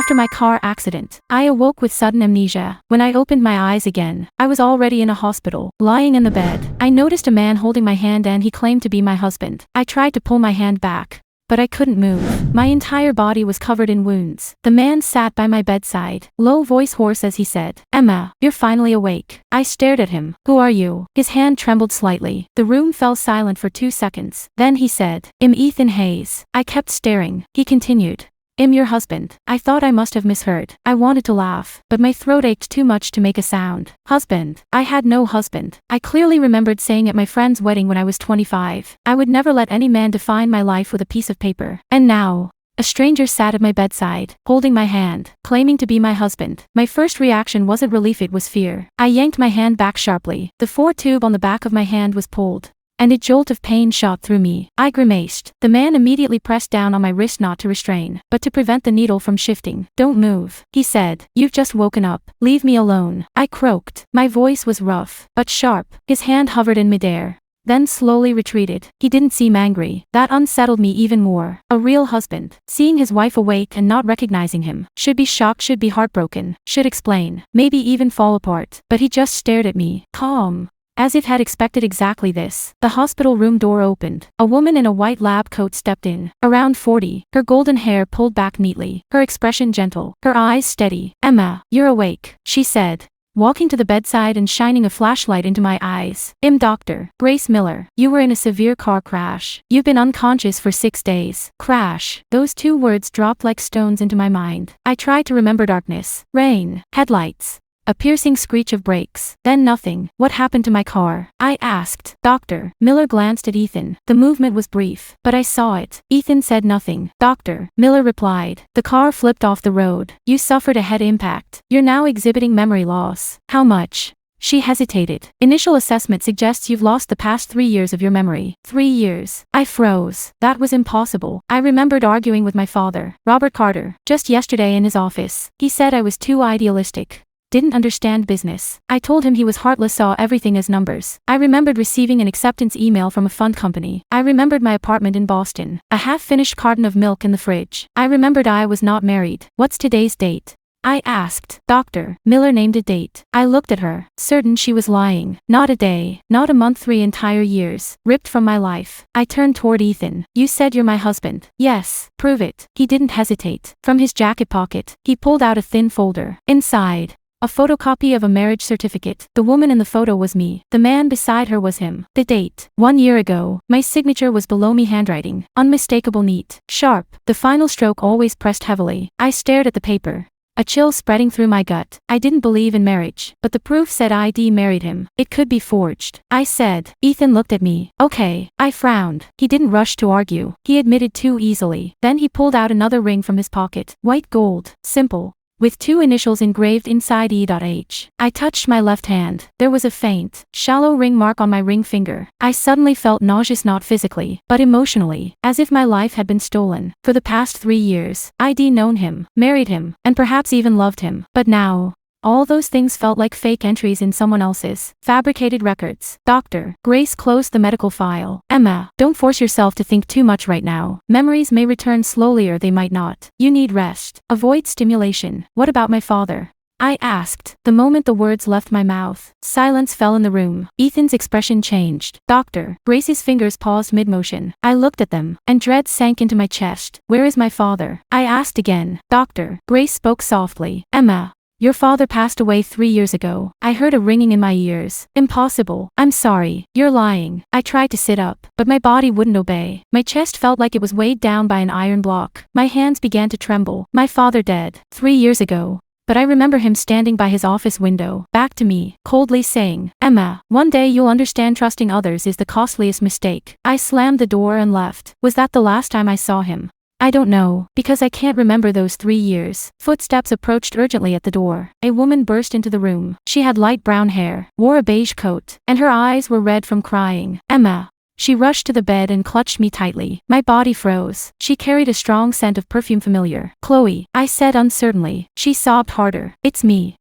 after my car accident. I awoke with sudden amnesia. When I opened my eyes again, I was already in a hospital, lying in the bed. I noticed a man holding my hand and he claimed to be my husband. I tried to pull my hand back, but I couldn't move. My entire body was covered in wounds. The man sat by my bedside, low voice hoarse as he said, "Emma, you're finally awake." I stared at him. "Who are you?" His hand trembled slightly. The room fell silent for 2 seconds. Then he said, "I'm Ethan Hayes." I kept staring. He continued, "I'm your husband." I thought I must have misheard. I wanted to laugh, but my throat ached too much to make a sound. Husband? I had no husband. I clearly remembered saying at my friend's wedding when I was 25, I would never let any man define my life with a piece of paper. And now, a stranger sat at my bedside, holding my hand, claiming to be my husband. My first reaction wasn't relief, it was fear. I yanked my hand back sharply. The 4 tube on the back of my hand was pulled, and a jolt of pain shot through me. I grimaced. The man immediately pressed down on my wrist, not to restrain, but to prevent the needle from shifting. "Don't move," he said. "You've just woken up. Leave me alone." I croaked. My voice was rough, but sharp. His hand hovered in midair, then slowly retreated. He didn't seem angry. That unsettled me even more. A real husband, seeing his wife awake and not recognizing him, should be shocked, should be heartbroken, should explain, maybe even fall apart. But he just stared at me, calm, as if had expected exactly this. The hospital room door opened. A woman in a white lab coat stepped in, around 40, her golden hair pulled back neatly, her expression gentle, her eyes steady. "Emma, you're awake," she said, walking to the bedside and shining a flashlight into my eyes. "I'm Dr. Grace Miller. You were in a severe car crash. You've been unconscious for 6 days." Crash. Those 2 words dropped like stones into my mind. I tried to remember darkness, rain, headlights, a piercing screech of brakes. Then nothing. What happened to my car? I asked. Dr. Miller glanced at Ethan. The movement was brief, but I saw it. Ethan said nothing. Dr. Miller replied, "The car flipped off the road. You suffered a head impact. You're now exhibiting memory loss." "How much?" She hesitated. "Initial assessment suggests you've lost the past 3 years of your memory." 3 years. I froze. That was impossible. I remembered arguing with my father, Robert Carter, just yesterday in his office. He said I was too idealistic, didn't understand business. I told him he was heartless, saw everything as numbers. I remembered receiving an acceptance email from a fund company. I remembered my apartment in Boston, a half-finished carton of milk in the fridge. I remembered I was not married. "What's today's date?" I asked. Dr. Miller named a date. I looked at her, certain she was lying. Not a day, not a month, 3 entire years, ripped from my life. I turned toward Ethan. "You said you're my husband." "Yes." "Prove it." He didn't hesitate. From his jacket pocket, he pulled out a thin folder. Inside, a photocopy of a marriage certificate. The woman in the photo was me. The man beside her was him. The date, 1 year ago. My signature was below me, handwriting, unmistakable, neat, sharp. The final stroke always pressed heavily. I stared at the paper, a chill spreading through my gut. I didn't believe in marriage, but the proof said I'd married him. It could be forged. I said. Ethan looked at me. "Okay." I frowned. He didn't rush to argue. He admitted too easily. Then he pulled out another ring from his pocket. White gold. Simple, with 2 initials engraved inside E.H. I touched my left hand. There was a faint, shallow ring mark on my ring finger. I suddenly felt nauseous, not physically, but emotionally, as if my life had been stolen. For the past 3 years, I'd known him, married him, and perhaps even loved him. But now, all those things felt like fake entries in someone else's fabricated records. Dr. Grace closed the medical file. "Emma, don't force yourself to think too much right now. Memories may return slowly or they might not. You need rest. Avoid stimulation." "What about my father?" I asked. The moment the words left my mouth, silence fell in the room. Ethan's expression changed. Dr. Grace's fingers paused mid-motion. I looked at them, and dread sank into my chest. "Where is my father?" I asked again. Dr. Grace spoke softly. "Emma, your father passed away 3 years ago." I heard a ringing in my ears. "Impossible. I'm sorry. You're lying." I tried to sit up, but my body wouldn't obey. My chest felt like it was weighed down by an iron block. My hands began to tremble. My father dead 3 years ago. But I remember him standing by his office window, back to me, coldly saying, "Emma, one day you'll understand trusting others is the costliest mistake." I slammed the door and left. Was that the last time I saw him? I don't know, because I can't remember those 3 years. Footsteps approached urgently at the door. A woman burst into the room. She had light brown hair, wore a beige coat, and her eyes were red from crying. "Emma." She rushed to the bed and clutched me tightly. My body froze. She carried a strong scent of perfume familiar. "Chloe," I said uncertainly. She sobbed harder. It's me.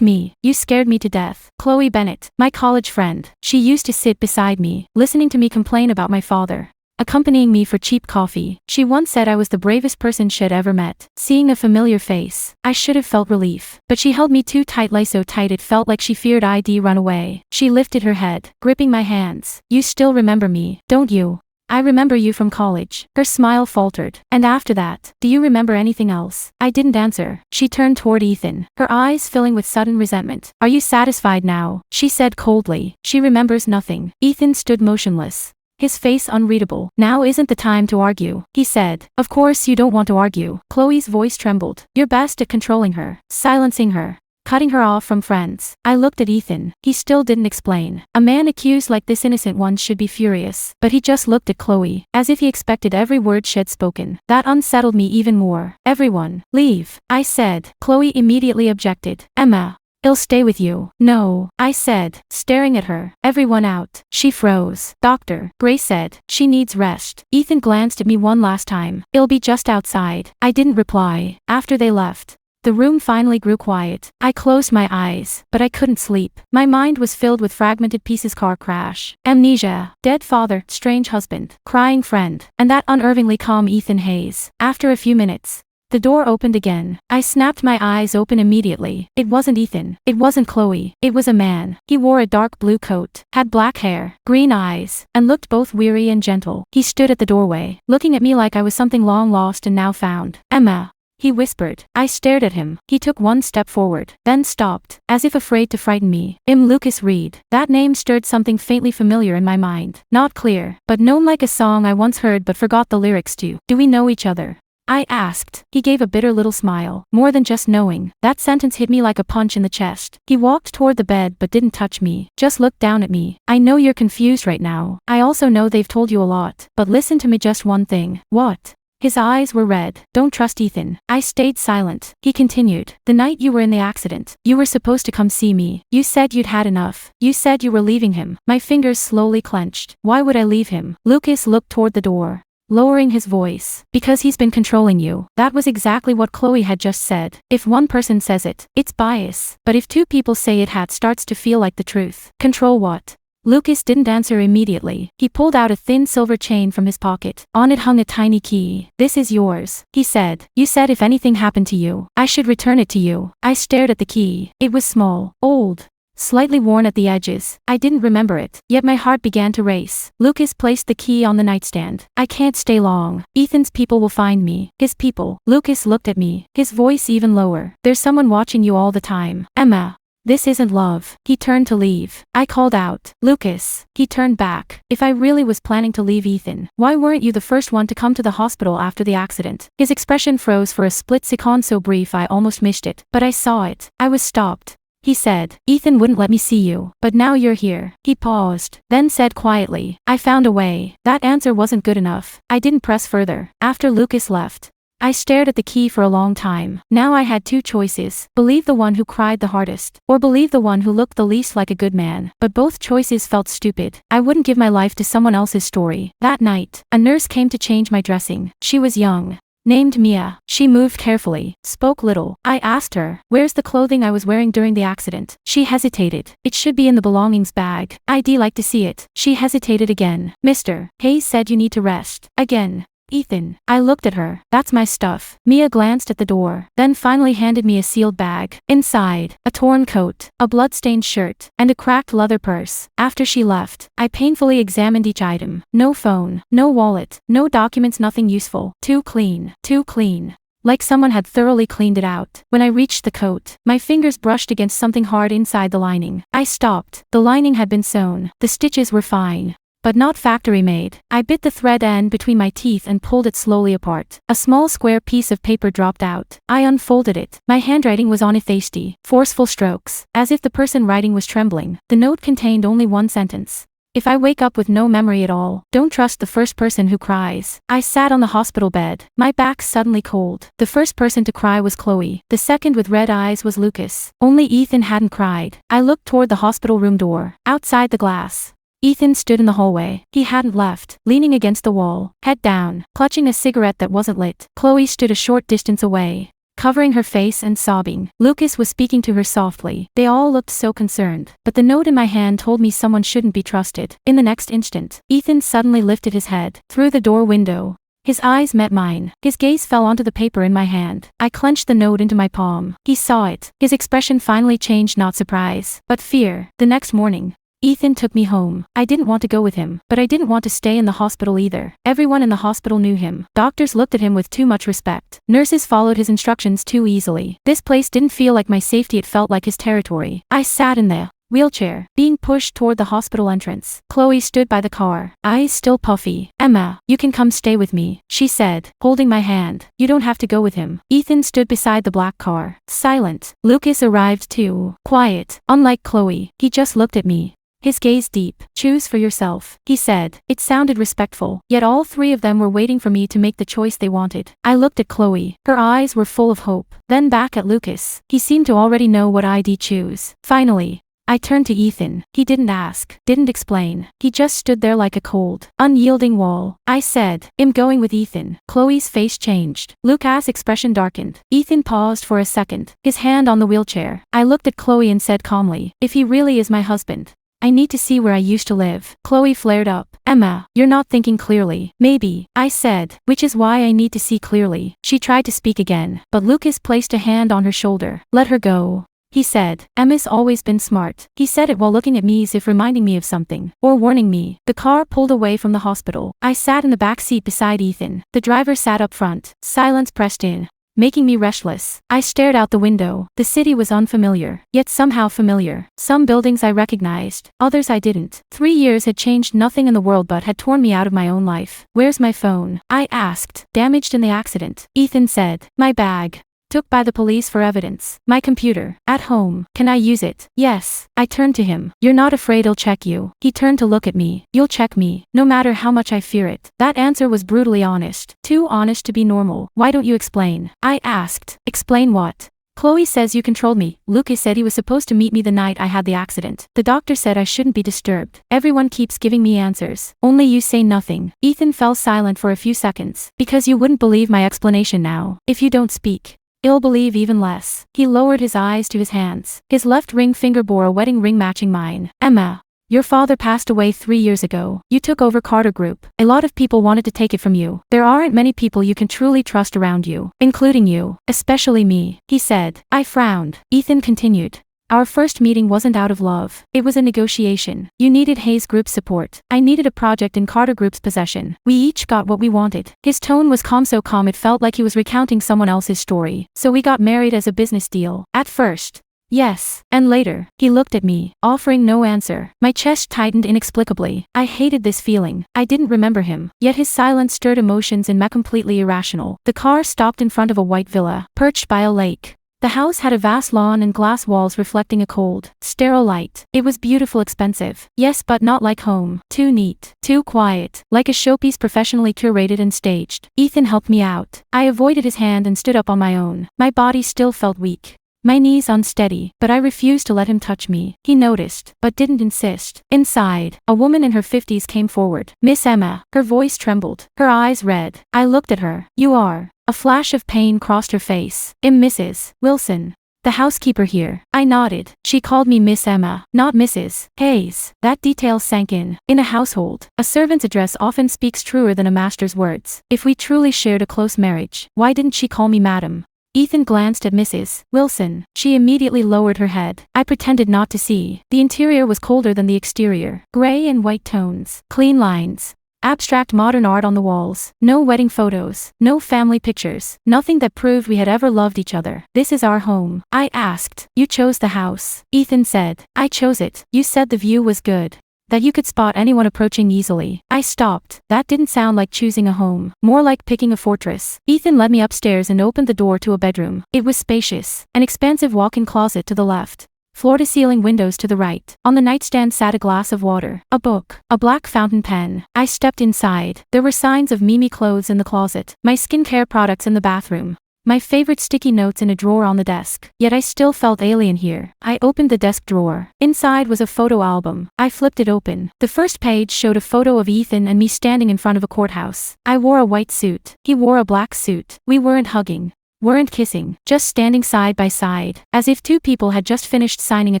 You scared me to death." Chloe Bennett, my college friend. She used to sit beside me, listening to me complain about my father. accompanying me for cheap coffee. She once said I was the bravest person she'd ever met. Seeing a familiar face, I should have felt relief. But she held me too tightly, so tight it felt like she feared I'd run away. She lifted her head, gripping my hands. You still remember me, don't you? I remember you from college. Her smile faltered. And after that, do you remember anything else? I didn't answer. She turned toward Ethan, her eyes filling with sudden resentment. Are you satisfied now? She said coldly. She remembers nothing. Ethan stood motionless, his face unreadable. Now isn't the time to argue, he said. Of course you don't want to argue. Chloe's voice trembled. You're best at controlling her, silencing her, cutting her off from friends. I looked at Ethan. He still didn't explain. A man accused like this innocent one should be furious. But he just looked at Chloe, as if he expected every word she'd spoken. That unsettled me even more. Everyone, leave, I said. Chloe immediately objected. Emma, I'll stay with you. No, I said, staring at her. Everyone out. She froze. Doctor, Grace said, she needs rest. Ethan glanced at me one last time. It'll be just outside. I didn't reply. After they left, the room finally grew quiet. I closed my eyes, but I couldn't sleep. My mind was filled with fragmented pieces: car crash, amnesia, dead father, strange husband, crying friend, and that unnervingly calm Ethan Hayes. After a few minutes, the door opened again. I snapped my eyes open immediately. It wasn't Ethan. It wasn't Chloe. It was a man. He wore a dark blue coat, had black hair, green eyes, and looked both weary and gentle. He stood at the doorway, looking at me like I was something long lost and now found. Emma, he whispered. I stared at him. He took one step forward, then stopped, as if afraid to frighten me. Lucas Reed. That name stirred something faintly familiar in my mind. Not clear, but known like a song I once heard but forgot the lyrics to. Do we know each other? I asked. He gave a bitter little smile. More than just knowing. That sentence hit me like a punch in the chest. He walked toward the bed but didn't touch me. Just looked down at me. I know you're confused right now. I also know they've told you a lot. But listen to me, just one thing. What? His eyes were red. Don't trust Ethan. I stayed silent. He continued. The night you were in the accident, you were supposed to come see me. You said you'd had enough. You said you were leaving him. My fingers slowly clenched. Why would I leave him? Lucas looked toward the door, lowering his voice. Because he's been controlling you. That was exactly what Chloe had just said. If one person says it, it's bias. But if two people say it, starts to feel like the truth. Control what? Lucas didn't answer immediately. He pulled out a thin silver chain from his pocket. On it hung a tiny key. This is yours, he said. You said if anything happened to you, I should return it to you. I stared at the key. It was small, old, slightly worn at the edges. I didn't remember it, yet my heart began to race. Lucas placed the key on the nightstand. I can't stay long. Ethan's people will find me. His people. Lucas looked at me, his voice even lower. There's someone watching you all the time. Emma. This isn't love. He turned to leave. I called out, Lucas. He turned back. If I really was planning to leave Ethan, why weren't you the first one to come to the hospital after the accident? His expression froze for a split second, so brief I almost missed it. But I saw it. I was stopped. He said, Ethan wouldn't let me see you, but now you're here. He paused, then said quietly, I found a way. That answer wasn't good enough. I didn't press further. After Lucas left, I stared at the key for a long time. Now I had two choices. Believe the one who cried the hardest, or believe the one who looked the least like a good man. But both choices felt stupid. I wouldn't give my life to someone else's story. That night, a nurse came to change my dressing. She was young, named Mia. She moved carefully, spoke little. I asked her, where's the clothing I was wearing during the accident? She hesitated. It should be in the belongings bag. I'd like to see it. She hesitated again. Mr. Hayes said you need to rest. Again. Ethan. I looked at her. That's my stuff. Mia glanced at the door, then finally handed me a sealed bag. Inside, a torn coat, a blood-stained shirt, and a cracked leather purse. After she left, I painfully examined each item. No phone, no wallet, no documents, nothing useful. Too clean. Too clean. Like someone had thoroughly cleaned it out. When I reached the coat, my fingers brushed against something hard inside the lining. I stopped. The lining had been sewn. The stitches were fine, but not factory made. I bit the thread end between my teeth and pulled it slowly apart. A small square piece of paper dropped out. I unfolded it. My handwriting was on it, hasty, forceful strokes, as if the person writing was trembling. The note contained only one sentence. If I wake up with no memory at all, don't trust the first person who cries. I sat on the hospital bed, my back suddenly cold. The first person to cry was Chloe. The second with red eyes was Lucas. Only Ethan hadn't cried. I looked toward the hospital room door. Outside the glass, Ethan stood in the hallway. He hadn't left, leaning against the wall, head down, clutching a cigarette that wasn't lit. Chloe stood a short distance away, covering her face and sobbing. Lucas was speaking to her softly. They all looked so concerned. But the note in my hand told me someone shouldn't be trusted. In the next instant, Ethan suddenly lifted his head through the door window. His eyes met mine. His gaze fell onto the paper in my hand. I clenched the note into my palm. He saw it. His expression finally changed, not surprise, but fear. The next morning, Ethan took me home. I didn't want to go with him, but I didn't want to stay in the hospital either. Everyone in the hospital knew him. Doctors looked at him with too much respect. Nurses followed his instructions too easily. This place didn't feel like my safety, it felt like his territory. I sat in the wheelchair, being pushed toward the hospital entrance. Chloe stood by the car, eyes still puffy. "Emma, you can come stay with me," she said, holding my hand. "You don't have to go with him." Ethan stood beside the black car, silent. Lucas arrived too, quiet. Unlike Chloe, he just looked at me. His gaze deep. "Choose for yourself," he said. It sounded respectful, yet all three of them were waiting for me to make the choice they wanted. I looked at Chloe. Her eyes were full of hope. Then back at Lucas. He seemed to already know what I'd choose. Finally, I turned to Ethan. He didn't ask, didn't explain. He just stood there like a cold, unyielding wall. I said, "I'm going with Ethan." Chloe's face changed. Lucas' expression darkened. Ethan paused for a second, his hand on the wheelchair. I looked at Chloe and said calmly, "If he really is my husband, I need to see where I used to live." Chloe flared up. "Emma, you're not thinking clearly." "Maybe," I said, "which is why I need to see clearly." She tried to speak again, but Lucas placed a hand on her shoulder. "Let her go," he said. "Emma's always been smart." He said it while looking at me as if reminding me of something, or warning me. The car pulled away from the hospital. I sat in the back seat beside Ethan. The driver sat up front. Silence pressed in, making me restless. I stared out the window. The city was unfamiliar, yet somehow familiar. Some buildings I recognized, others I didn't. 3 years had changed nothing in the world but had torn me out of my own life. "Where's my phone?" I asked. "Damaged in the accident," Ethan said. "My bag. Took by the police for evidence." "My computer. At home. Can I use it?" "Yes." I turned to him. "You're not afraid I'll check you?" He turned to look at me. "You'll check me, no matter how much I fear it." That answer was brutally honest. Too honest to be normal. "Why don't you explain?" I asked. "Explain what?" "Chloe says you controlled me. Lucas said he was supposed to meet me the night I had the accident. The doctor said I shouldn't be disturbed. Everyone keeps giving me answers. Only you say nothing." Ethan fell silent for a few seconds. "Because you wouldn't believe my explanation now. If you don't speak, you'll believe even less." He lowered his eyes to his hands. His left ring finger bore a wedding ring matching mine. "Emma, your father passed away 3 years ago. You took over Carter Group. A lot of people wanted to take it from you. There aren't many people you can truly trust around you, including you, especially me," he said. I frowned. Ethan continued. "Our first meeting wasn't out of love. It was a negotiation. You needed Hayes Group's support. I needed a project in Carter Group's possession. We each got what we wanted." His tone was calm, so calm it felt like he was recounting someone else's story. "So we got married as a business deal." "At first, yes. And later." He looked at me, offering no answer. My chest tightened inexplicably. I hated this feeling. I didn't remember him, yet his silence stirred emotions in me completely irrational. The car stopped in front of a white villa, perched by a lake. The house had a vast lawn and glass walls reflecting a cold, sterile light. It was beautiful, expensive. Yes, but not like home. Too neat, too quiet, like a showpiece professionally curated and staged. Ethan helped me out. I avoided his hand and stood up on my own. My body still felt weak, my knees unsteady, but I refused to let him touch me. He noticed, but didn't insist. Inside, a woman in her 50s came forward. "Miss Emma." Her voice trembled, her eyes red. I looked at her. "You are?" A flash of pain crossed her face. "I'm Mrs. Wilson, the housekeeper here." I nodded. She called me Miss Emma, not Mrs. Hayes. That detail sank in. In a household, a servant's address often speaks truer than a master's words. If we truly shared a close marriage, why didn't she call me madam? Ethan glanced at Mrs. Wilson. She immediately lowered her head. I pretended not to see. The interior was colder than the exterior. Gray and white tones, clean lines, abstract modern art on the walls. No wedding photos, no family pictures, nothing that proved we had ever loved each other. "This is our home?" I asked. "You chose the house," Ethan said. "I chose it. You said the view was good, that you could spot anyone approaching easily." I stopped. That didn't sound like choosing a home, more like picking a fortress. Ethan led me upstairs and opened the door to a bedroom. It was spacious, an expansive walk-in closet to the left, floor-to-ceiling windows to the right. On the nightstand sat a glass of water, a book, a black fountain pen. I stepped inside. There were signs of Mimi clothes in the closet, my skincare products in the bathroom, my favorite sticky notes in a drawer on the desk. Yet I still felt alien here. I opened the desk drawer. Inside was a photo album. I flipped it open. The first page showed a photo of Ethan and me standing in front of a courthouse. I wore a white suit. He wore a black suit. We weren't hugging. Weren't kissing, just standing side by side, as if two people had just finished signing a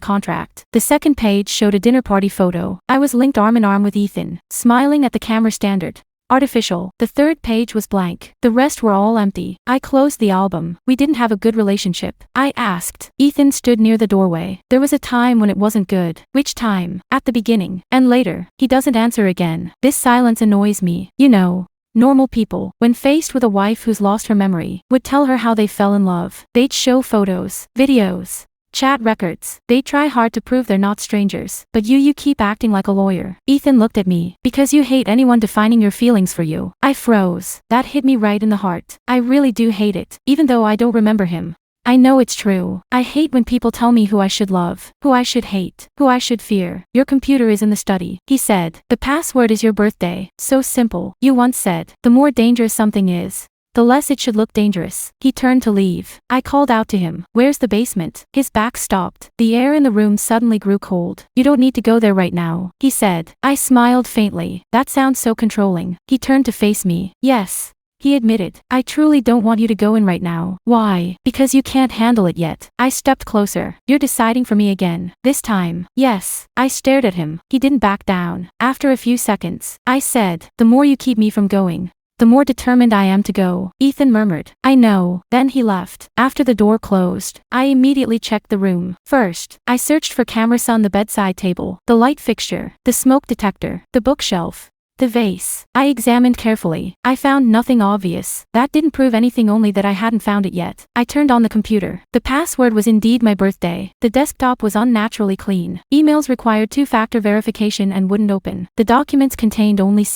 contract. The second page showed a dinner party photo. I was linked arm in arm with Ethan, smiling at the camera standard. Artificial. The third page was blank. The rest were all empty. I closed the album. We didn't have a good relationship. I asked. Ethan stood near the doorway. There was a time when it wasn't good. Which time? At the beginning. And later. He doesn't answer again. This silence annoys me. You know. Normal people, when faced with a wife who's lost her memory, would tell her how they fell in love. They'd show photos, videos, chat records. They try hard to prove they're not strangers. But you keep acting like a lawyer. Ethan looked at me. Because you hate anyone defining your feelings for you. I froze. That hit me right in the heart. I really do hate it, even though I don't remember him. I know it's true. I hate when people tell me who I should love, who I should hate, who I should fear. Your computer is in the study, he said. The password is your birthday. So simple. You once said, the more dangerous something is, the less it should look dangerous. He turned to leave. I called out to him. Where's the basement? His back stopped. The air in the room suddenly grew cold. You don't need to go there right now, he said. I smiled faintly. That sounds so controlling. He turned to face me. Yes. He admitted. I truly don't want you to go in right now. Why? Because you can't handle it yet. I stepped closer. You're deciding for me again. This time. Yes. I stared at him. He didn't back down. After a few seconds, I said, the more you keep me from going, the more determined I am to go. Ethan murmured. I know. Then he left. After the door closed, I immediately checked the room. First, I searched for cameras on the bedside table, the light fixture, the smoke detector, the bookshelf, the vase. I examined carefully. I found nothing obvious. That didn't prove anything, only that I hadn't found it yet. I turned on the computer. The password was indeed my birthday. The desktop was unnaturally clean. Emails required two-factor verification and wouldn't open. The documents contained only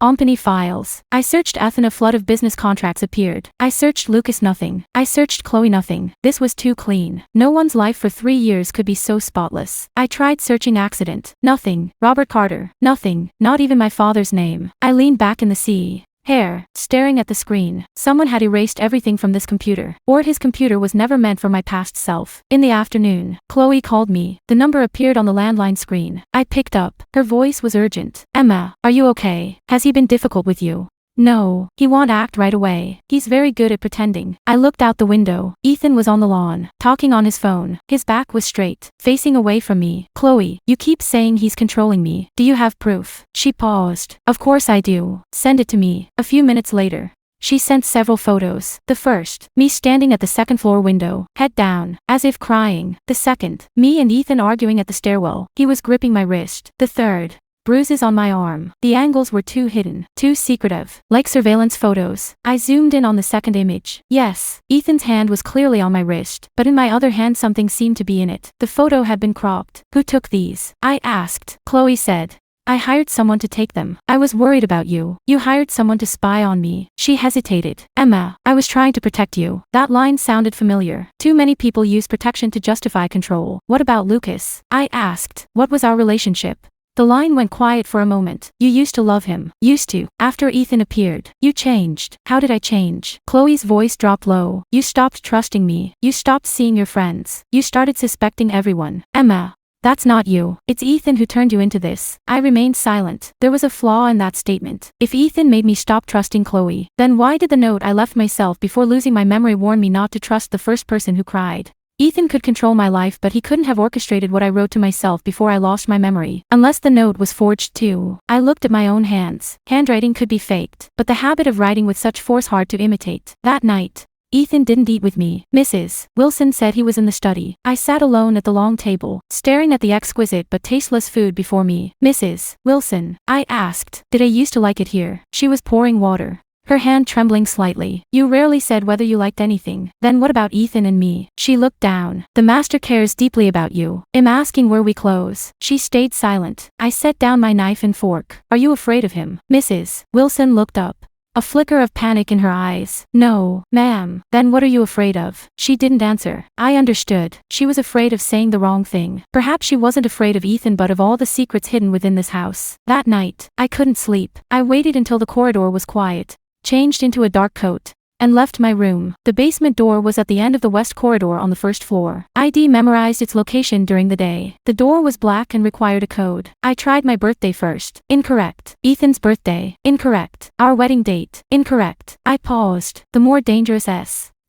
company files. I searched Ethan, a flood of business contracts appeared. I searched Lucas, nothing. I searched Chloe, nothing. This was too clean. No one's life for 3 years could be so spotless. I tried searching accident. Nothing. Robert Carter. Nothing. Not even my father's name. I leaned back in the chair, staring at the screen. Someone had erased everything from this computer. Or his computer was never meant for my past self. In the afternoon, Chloe called me. The number appeared on the landline screen. I picked up. Her voice was urgent. Emma, are you okay? Has he been difficult with you? No, he won't act right away. He's very good at pretending. I looked out the window. Ethan was on the lawn, talking on his phone. His back was straight, facing away from me. Chloe, you keep saying he's controlling me. Do you have proof? She paused. Of course I do. Send it to me. A few minutes later, she sent several photos. The first, me standing at the second floor window, head down, as if crying. The second, me and Ethan arguing at the stairwell. He was gripping my wrist. The third, bruises on my arm. The angles were too hidden, too secretive, like surveillance photos. I zoomed in on the second image. Yes, Ethan's hand was clearly on my wrist, but in my other hand something seemed to be in it. The photo had been cropped. Who took these? I asked. Chloe said, I hired someone to take them. I was worried about you. You hired someone to spy on me. She hesitated. Emma, I was trying to protect you. That line sounded familiar. Too many people use protection to justify control. What about Lucas? I asked. What was our relationship? The line went quiet for a moment. You used to love him. Used to. After Ethan appeared, you changed. How did I change? Chloe's voice dropped low. You stopped trusting me. You stopped seeing your friends. You started suspecting everyone. Emma, that's not you. It's Ethan who turned you into this. I remained silent. There was a flaw in that statement. If Ethan made me stop trusting Chloe, then why did the note I left myself before losing my memory warn me not to trust the first person who cried? Ethan could control my life, but he couldn't have orchestrated what I wrote to myself before I lost my memory. Unless the note was forged too. I looked at my own hands. Handwriting could be faked, but the habit of writing with such force hard to imitate. That night, Ethan didn't eat with me. Mrs. Wilson said he was in the study. I sat alone at the long table, staring at the exquisite but tasteless food before me. Mrs. Wilson, I asked, did I used to like it here? She was pouring water, her hand trembling slightly. You rarely said whether you liked anything. Then what about Ethan and me? She looked down. The master cares deeply about you. I'm asking where we close. She stayed silent. I set down my knife and fork. Are you afraid of him? Mrs. Wilson looked up, a flicker of panic in her eyes. No, ma'am. Then what are you afraid of? She didn't answer. I understood. She was afraid of saying the wrong thing. Perhaps she wasn't afraid of Ethan, but of all the secrets hidden within this house. That night, I couldn't sleep. I waited until the corridor was quiet, changed into a dark coat, and left my room. The basement door was at the end of the west corridor on the first floor. ID memorized its location during the day. The door was black and required a code. I tried my birthday first. Incorrect. Ethan's birthday. Incorrect. Our wedding date. Incorrect. I paused. The more dangerous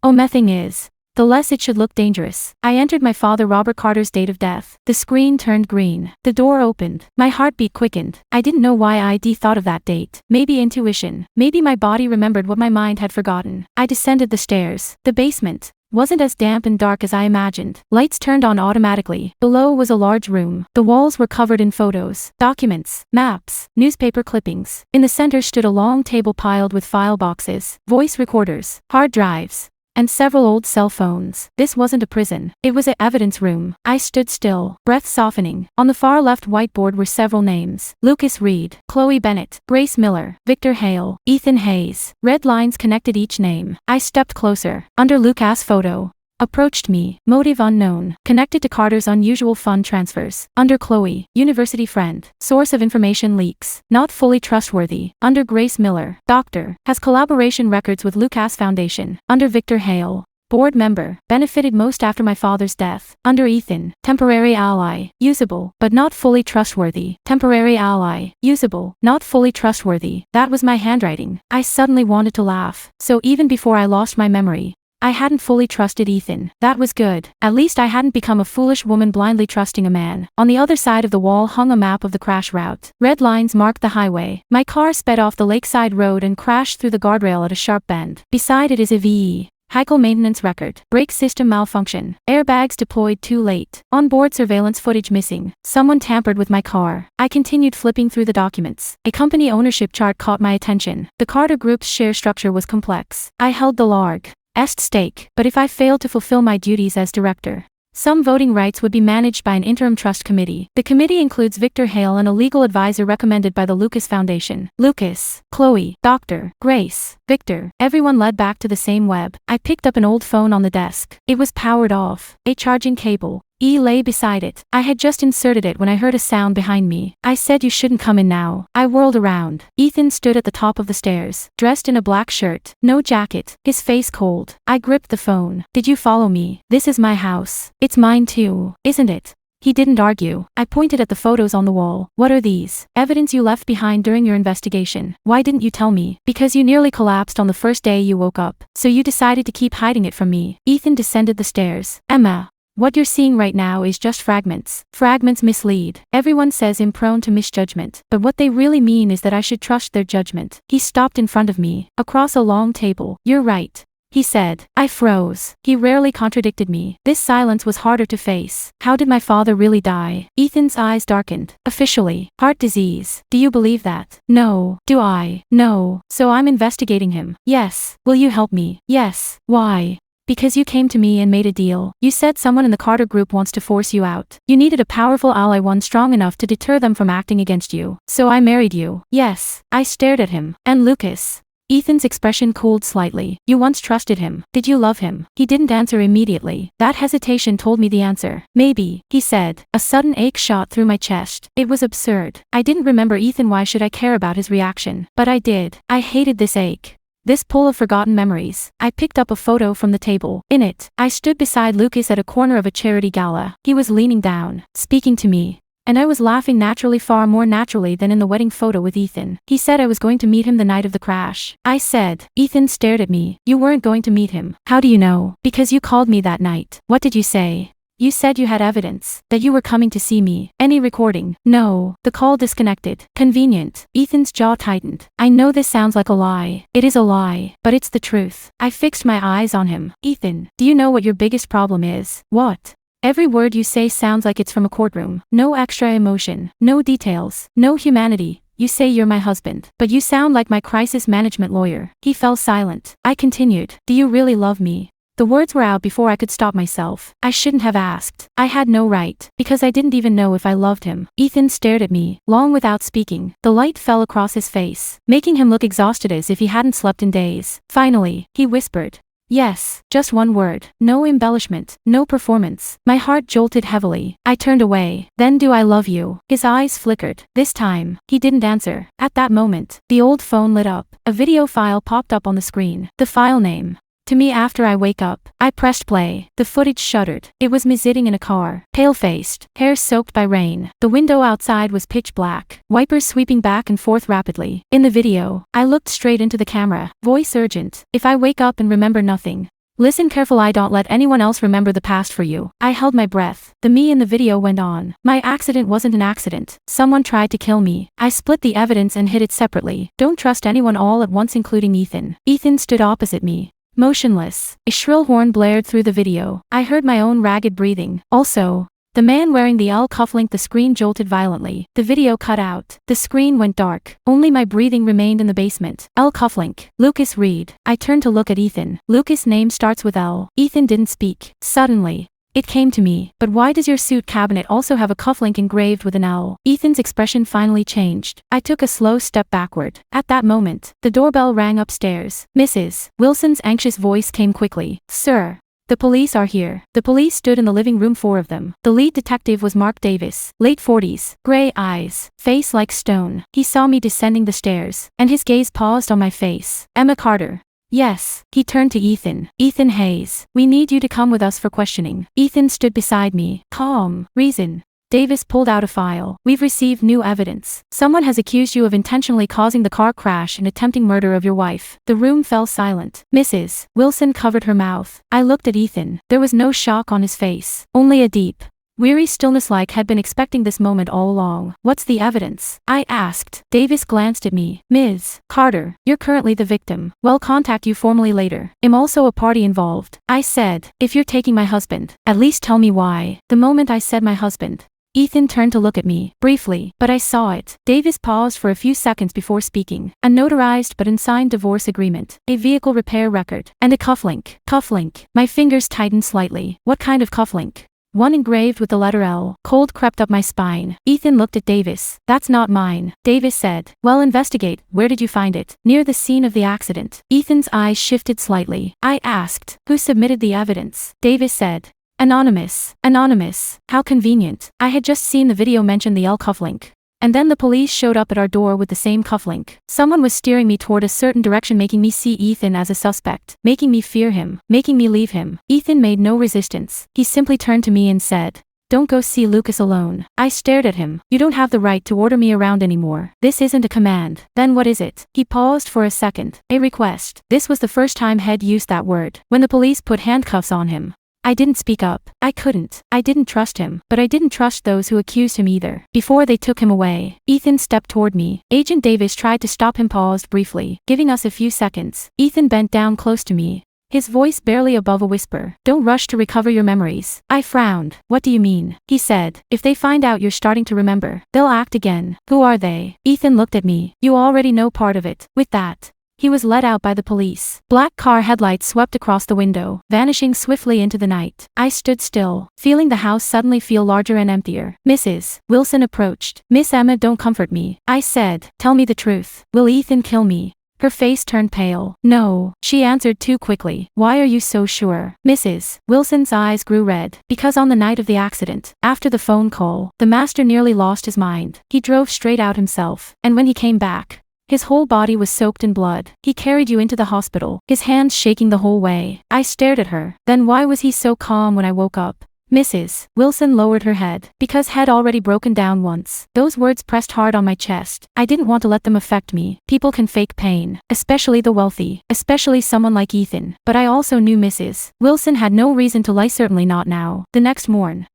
Oh, thing is, the less it should look dangerous. I entered my father Robert Carter's date of death. The screen turned green. The door opened. My heartbeat quickened. I didn't know why I'd thought of that date. Maybe intuition. Maybe my body remembered what my mind had forgotten. I descended the stairs. The basement wasn't as damp and dark as I imagined. Lights turned on automatically. Below was a large room. The walls were covered in photos, documents, maps, newspaper clippings. In the center stood a long table piled with file boxes, voice recorders, hard drives, and several old cell phones. This wasn't a prison. It was an evidence room. I stood still, breath softening. On the far left whiteboard were several names. Lucas Reed, Chloe Bennett, Grace Miller, Victor Hale, Ethan Hayes. Red lines connected each name. I stepped closer. Under Lucas' photo, approached me, motive unknown, connected to Carter's unusual fund transfers. Under Chloe, university friend, source of information leaks, not fully trustworthy. Under Grace Miller, doctor, has collaboration records with Lucas Foundation. Under Victor Hale, board member, benefited most after my father's death. Under Ethan, temporary ally, usable, but not fully trustworthy. Temporary ally, usable, not fully trustworthy. That was my handwriting. I suddenly wanted to laugh. So even before I lost my memory, I hadn't fully trusted Ethan. That was good. At least I hadn't become a foolish woman blindly trusting a man. On the other side of the wall hung a map of the crash route. Red lines marked the highway. My car sped off the lakeside road and crashed through the guardrail at a sharp bend. Beside it is a VE. Vehicle maintenance record. Brake system malfunction. Airbags deployed too late. Onboard surveillance footage missing. Someone tampered with my car. I continued flipping through the documents. A company ownership chart caught my attention. The Carter Group's share structure was complex. I held the large stake, but if I failed to fulfill my duties as director, some voting rights would be managed by an interim trust committee. The committee includes Victor Hale and a legal advisor recommended by the Lucas Foundation. Lucas, Chloe, Dr. Grace, Victor, everyone led back to the same web. I picked up an old phone on the desk. It was powered off. A charging cable lay beside it. I had just inserted it when I heard a sound behind me. I said, "You shouldn't come in now." I whirled around. Ethan stood at the top of the stairs, dressed in a black shirt, no jacket, his face cold. I gripped the phone. "Did you follow me? This is my house. It's mine too, isn't it?" He didn't argue. I pointed at the photos on the wall. "What are these?" "Evidence you left behind during your investigation." "Why didn't you tell me?" "Because you nearly collapsed on the first day you woke up. So you decided to keep hiding it from me." Ethan descended the stairs. "Emma, what you're seeing right now is just fragments. Fragments mislead. Everyone says I'm prone to misjudgment, but what they really mean is that I should trust their judgment." He stopped in front of me, across a long table. "You're right," he said. I froze. He rarely contradicted me. This silence was harder to face. "How did my father really die?" Ethan's eyes darkened. "Officially, heart disease. Do you believe that?" "No." "Do I?" "No. So I'm investigating him." "Yes." "Will you help me?" "Yes." "Why?" "Because you came to me and made a deal. You said someone in the Carter Group wants to force you out. You needed a powerful ally, one strong enough to deter them from acting against you. So I married you." "Yes." I stared at him. "And Lucas?" Ethan's expression cooled slightly. "You once trusted him. Did you love him?" He didn't answer immediately. That hesitation told me the answer. "Maybe," he said. A sudden ache shot through my chest. It was absurd. I didn't remember Ethan. Why should I care about his reaction? But I did. I hated this ache. This pull of forgotten memories. I picked up a photo from the table. In it, I stood beside Lucas at a corner of a charity gala. He was leaning down, speaking to me. And I was laughing naturally, far more naturally than in the wedding photo with Ethan. He said I was going to meet him the night of the crash. I said. Ethan stared at me. "You weren't going to meet him." "How do you know?" "Because you called me that night." "What did you say?" "You said you had evidence, that you were coming to see me." "Any recording?" "No." The call disconnected. Convenient. Ethan's jaw tightened. "I know this sounds like a lie. It is a lie, but it's the truth." I fixed my eyes on him. "Ethan, do you know what your biggest problem is?" "What?" "Every word you say sounds like it's from a courtroom. No extra emotion, no details, no humanity. You say you're my husband, but you sound like my crisis management lawyer." He fell silent. I continued. "Do you really love me?" The words were out before I could stop myself. I shouldn't have asked. I had no right, because I didn't even know if I loved him. Ethan stared at me, long without speaking. The light fell across his face, making him look exhausted as if he hadn't slept in days. Finally, he whispered. "Yes." Just one word. No embellishment, no performance. My heart jolted heavily. I turned away. "Then do I love you?" His eyes flickered. This time, he didn't answer. At that moment, the old phone lit up. A video file popped up on the screen. The file name. "To me after I wake up." I pressed play. The footage shuddered. It was me sitting in a car, pale-faced, hair soaked by rain. The window outside was pitch black, wipers sweeping back and forth rapidly. In the video, I looked straight into the camera, voice urgent. "If I wake up and remember nothing, Listen careful, I don't let anyone else remember the past for you. I held my breath. The me in the video went on. My accident wasn't an accident. Someone tried to kill me. I split the evidence and hid it separately. Don't trust anyone all at once, including Ethan. Ethan stood opposite me, motionless. A shrill horn blared through the video. I heard my own ragged breathing. Also, the man wearing the L cufflink. The screen jolted violently. The video cut out. The screen went dark. Only my breathing remained in the basement. L cufflink. Lucas Reed. I turned to look at Ethan. Lucas' name starts with L. Ethan didn't speak. Suddenly, it came to me. But why does your suit cabinet also have a cufflink engraved with an L? Ethan's expression finally changed. I took a slow step backward. At that moment, the doorbell rang upstairs. Mrs. Wilson's anxious voice came quickly. Sir, the police are here. The police stood in the living room, 4 of them. The lead detective was Mark Davis, late 40s, gray eyes, face like stone. He saw me descending the stairs, and his gaze paused on my face. Emma Carter. Yes. He turned to Ethan. Ethan Hayes. We need you to come with us for questioning. Ethan stood beside me. Calm. Reason. Davis pulled out a file. We've received new evidence. Someone has accused you of intentionally causing the car crash and attempting murder of your wife. The room fell silent. Mrs. Wilson covered her mouth. I looked at Ethan. There was no shock on his face. Only a deep, weary stillness, like had been expecting this moment all along. What's the evidence? I asked. Davis glanced at me. Ms. Carter, you're currently the victim. We'll contact you formally later. I'm also a party involved. I said, if you're taking my husband, at least tell me why. The moment I said my husband, Ethan turned to look at me, briefly, but I saw it. Davis paused for a few seconds before speaking. A notarized but unsigned divorce agreement, a vehicle repair record, and a cufflink. Cufflink. My fingers tightened slightly. What kind of cufflink? One engraved with the letter L. Cold crept up my spine. Ethan looked at Davis. That's not mine. Davis said. Well, investigate. Where did you find it? Near the scene of the accident. Ethan's eyes shifted slightly. I asked, who submitted the evidence? Davis said, Anonymous. Anonymous. How convenient. I had just seen the video mention the L cufflink. And then the police showed up at our door with the same cufflink. Someone was steering me toward a certain direction, making me see Ethan as a suspect, making me fear him, making me leave him. Ethan made no resistance. He simply turned to me and said, don't go see Lucas alone. I stared at him. You don't have the right to order me around anymore. This isn't a command. Then what is it? He paused for a second. A request. This was the first time Head used that word. When the police put handcuffs on him, I didn't speak up. I couldn't. I didn't trust him, but I didn't trust those who accused him either. Before they took him away, Ethan stepped toward me. Agent Davis tried to stop him, paused briefly, giving us a few seconds. Ethan bent down close to me, his voice barely above a whisper. Don't rush to recover your memories. I frowned. What do you mean? He said, if they find out you're starting to remember, they'll act again. Who are they? Ethan looked at me. You already know part of it. With that, he was let out by the police. Black car headlights swept across the window, vanishing swiftly into the night. I stood still, feeling the house suddenly feel larger and emptier. Mrs. Wilson approached. Miss Emma, don't comfort me. I said, tell me the truth. Will Ethan kill me? Her face turned pale. No, she answered too quickly. Why are you so sure? Mrs. Wilson's eyes grew red. Because on the night of the accident, after the phone call, the master nearly lost his mind. He drove straight out himself, and when he came back, his whole body was soaked in blood. He carried you into the hospital, his hands shaking the whole way. I stared at her. Then why was he so calm when I woke up? Mrs. Wilson lowered her head. Because Head already broken down once. Those words pressed hard on my chest. I didn't want to let them affect me. People can fake pain, especially the wealthy, especially someone like Ethan. But I also knew Mrs. Wilson had no reason to lie, certainly not now. The next morn,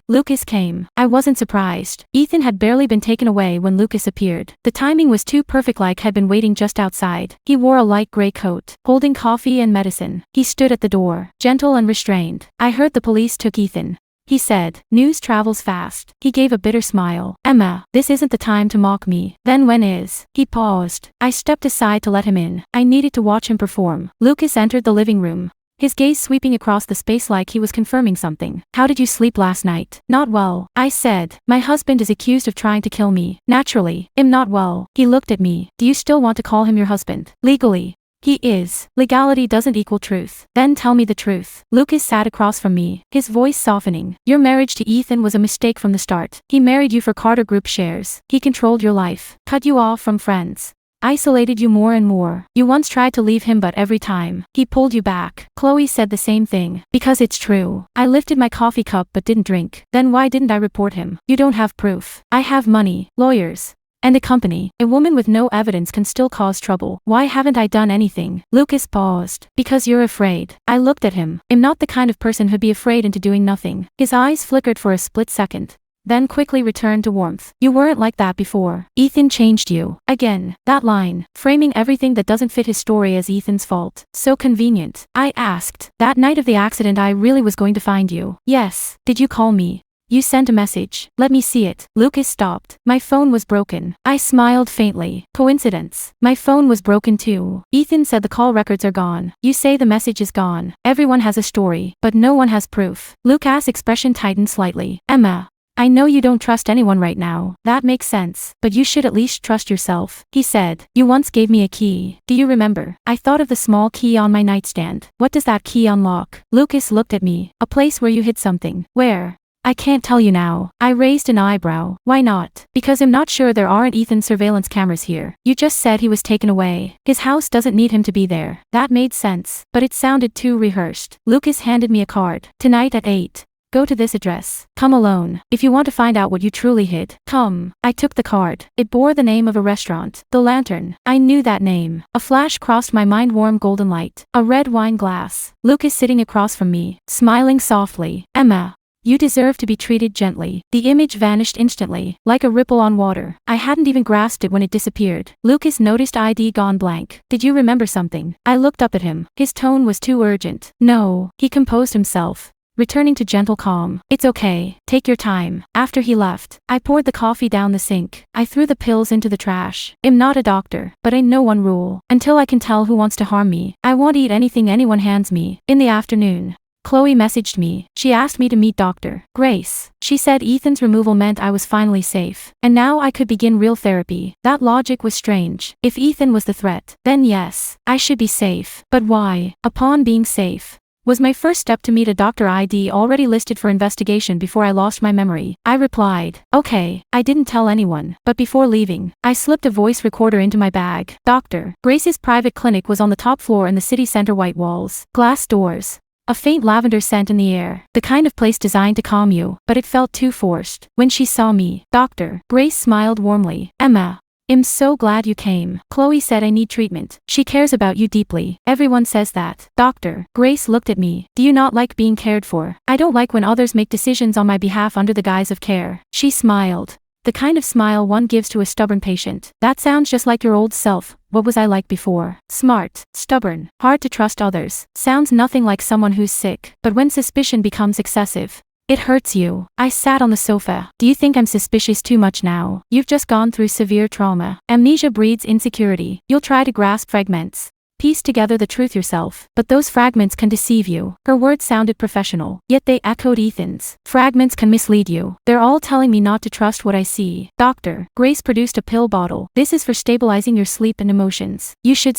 Lucas came. I wasn't surprised. Ethan had barely been taken away when Lucas appeared. The timing was too perfect, like had been waiting just outside. He wore a light gray coat, holding coffee and medicine. He stood at the door, gentle and restrained. I heard the police took Ethan. He said, news travels fast. He gave a bitter smile. Emma, this isn't the time to mock me. Then when is? He paused. I stepped aside to let him in. I needed to watch him perform. Lucas entered the living room, his gaze sweeping across the space like he was confirming something. How did you sleep last night? Not well. I said, my husband is accused of trying to kill me. Naturally, I'm not well. He looked at me. Do you still want to call him your husband? Legally, he is. Legality doesn't equal truth. Then tell me the truth. Lucas sat across from me, his voice softening. Your marriage to Ethan was a mistake from the start. He married you for Carter Group shares. He controlled your life, cut you off from friends, isolated you more and more. You once tried to leave him, but every time, he pulled you back. Chloe said the same thing. Because it's true. I lifted my coffee cup but didn't drink. Then why didn't I report him? You don't have proof. I have money, lawyers, And a company. A woman with no evidence can still cause trouble. Why haven't I done anything? Lucas paused. Because you're afraid. I looked at him. I'm not the kind of person who'd be afraid into doing nothing. His eyes flickered for a split second, then quickly returned to warmth. You weren't like that before. Ethan changed you. Again, that line, framing everything that doesn't fit his story as Ethan's fault. So convenient. I asked. That night of the accident I really was going to find you. Yes. Did you call me? You sent a message. Let me see it. Lucas stopped. My phone was broken. I smiled faintly. Coincidence. My phone was broken too. Ethan said the call records are gone. You say the message is gone. Everyone has a story, but no one has proof. Lucas' expression tightened slightly. Emma. I know you don't trust anyone right now. That makes sense. But you should at least trust yourself. He said. You once gave me a key. Do you remember? I thought of the small key on my nightstand. What does that key unlock? Lucas looked at me. A place where you hid something. Where? I can't tell you now. I raised an eyebrow. Why not? Because I'm not sure there aren't Ethan's surveillance cameras here. You just said he was taken away. His house doesn't need him to be there. That made sense, but it sounded too rehearsed. Lucas handed me a card. Tonight at 8. Go to this address. Come alone. If you want to find out what you truly hid, come. I took the card. It bore the name of a restaurant. The Lantern. I knew that name. A flash crossed my mind. Warm golden light. A red wine glass. Lucas sitting across from me, smiling softly. Emma. You deserve to be treated gently. The image vanished instantly, like a ripple on water. I hadn't even grasped it when it disappeared. Lucas noticed ID gone blank. Did you remember something? I looked up at him. His tone was too urgent. No. He composed himself, returning to gentle calm. It's okay. Take your time. After he left, I poured the coffee down the sink. I threw the pills into the trash. I'm not a doctor, but ain't no one rule. Until I can tell who wants to harm me, I won't eat anything anyone hands me. In the afternoon, Chloe messaged me. She asked me to meet Dr. Grace. She said Ethan's removal meant I was finally safe. And now I could begin real therapy. That logic was strange. If Ethan was the threat, then yes, I should be safe. But why? Upon being safe, was my first step to meet a doctor ID already listed for investigation before I lost my memory. I replied, okay. I didn't tell anyone, but before leaving, I slipped a voice recorder into my bag. Dr. Grace's private clinic was on the top floor in the city center. White walls, glass doors, a faint lavender scent in the air, the kind of place designed to calm you, but it felt too forced. When she saw me, Dr. Grace smiled warmly. Emma. I'm so glad you came. Chloe said I need treatment. She cares about you deeply. Everyone says that. Dr. Grace looked at me. Do you not like being cared for? I don't like when others make decisions on my behalf under the guise of care. She smiled. The kind of smile one gives to a stubborn patient. That sounds just like your old self. What was I like before? Smart, stubborn, hard to trust others. Sounds nothing like someone who's sick. But when suspicion becomes excessive, it hurts you. I sat on the sofa. Do you think I'm suspicious too much now? You've just gone through severe trauma. Amnesia breeds insecurity. You'll try to grasp fragments, piece together the truth yourself, but those fragments can deceive you. Her words sounded professional, yet they echoed Ethan's. Fragments can mislead you. They're all telling me not to trust what I see. Dr. Grace produced a pill bottle. This is for stabilizing your sleep and emotions. You should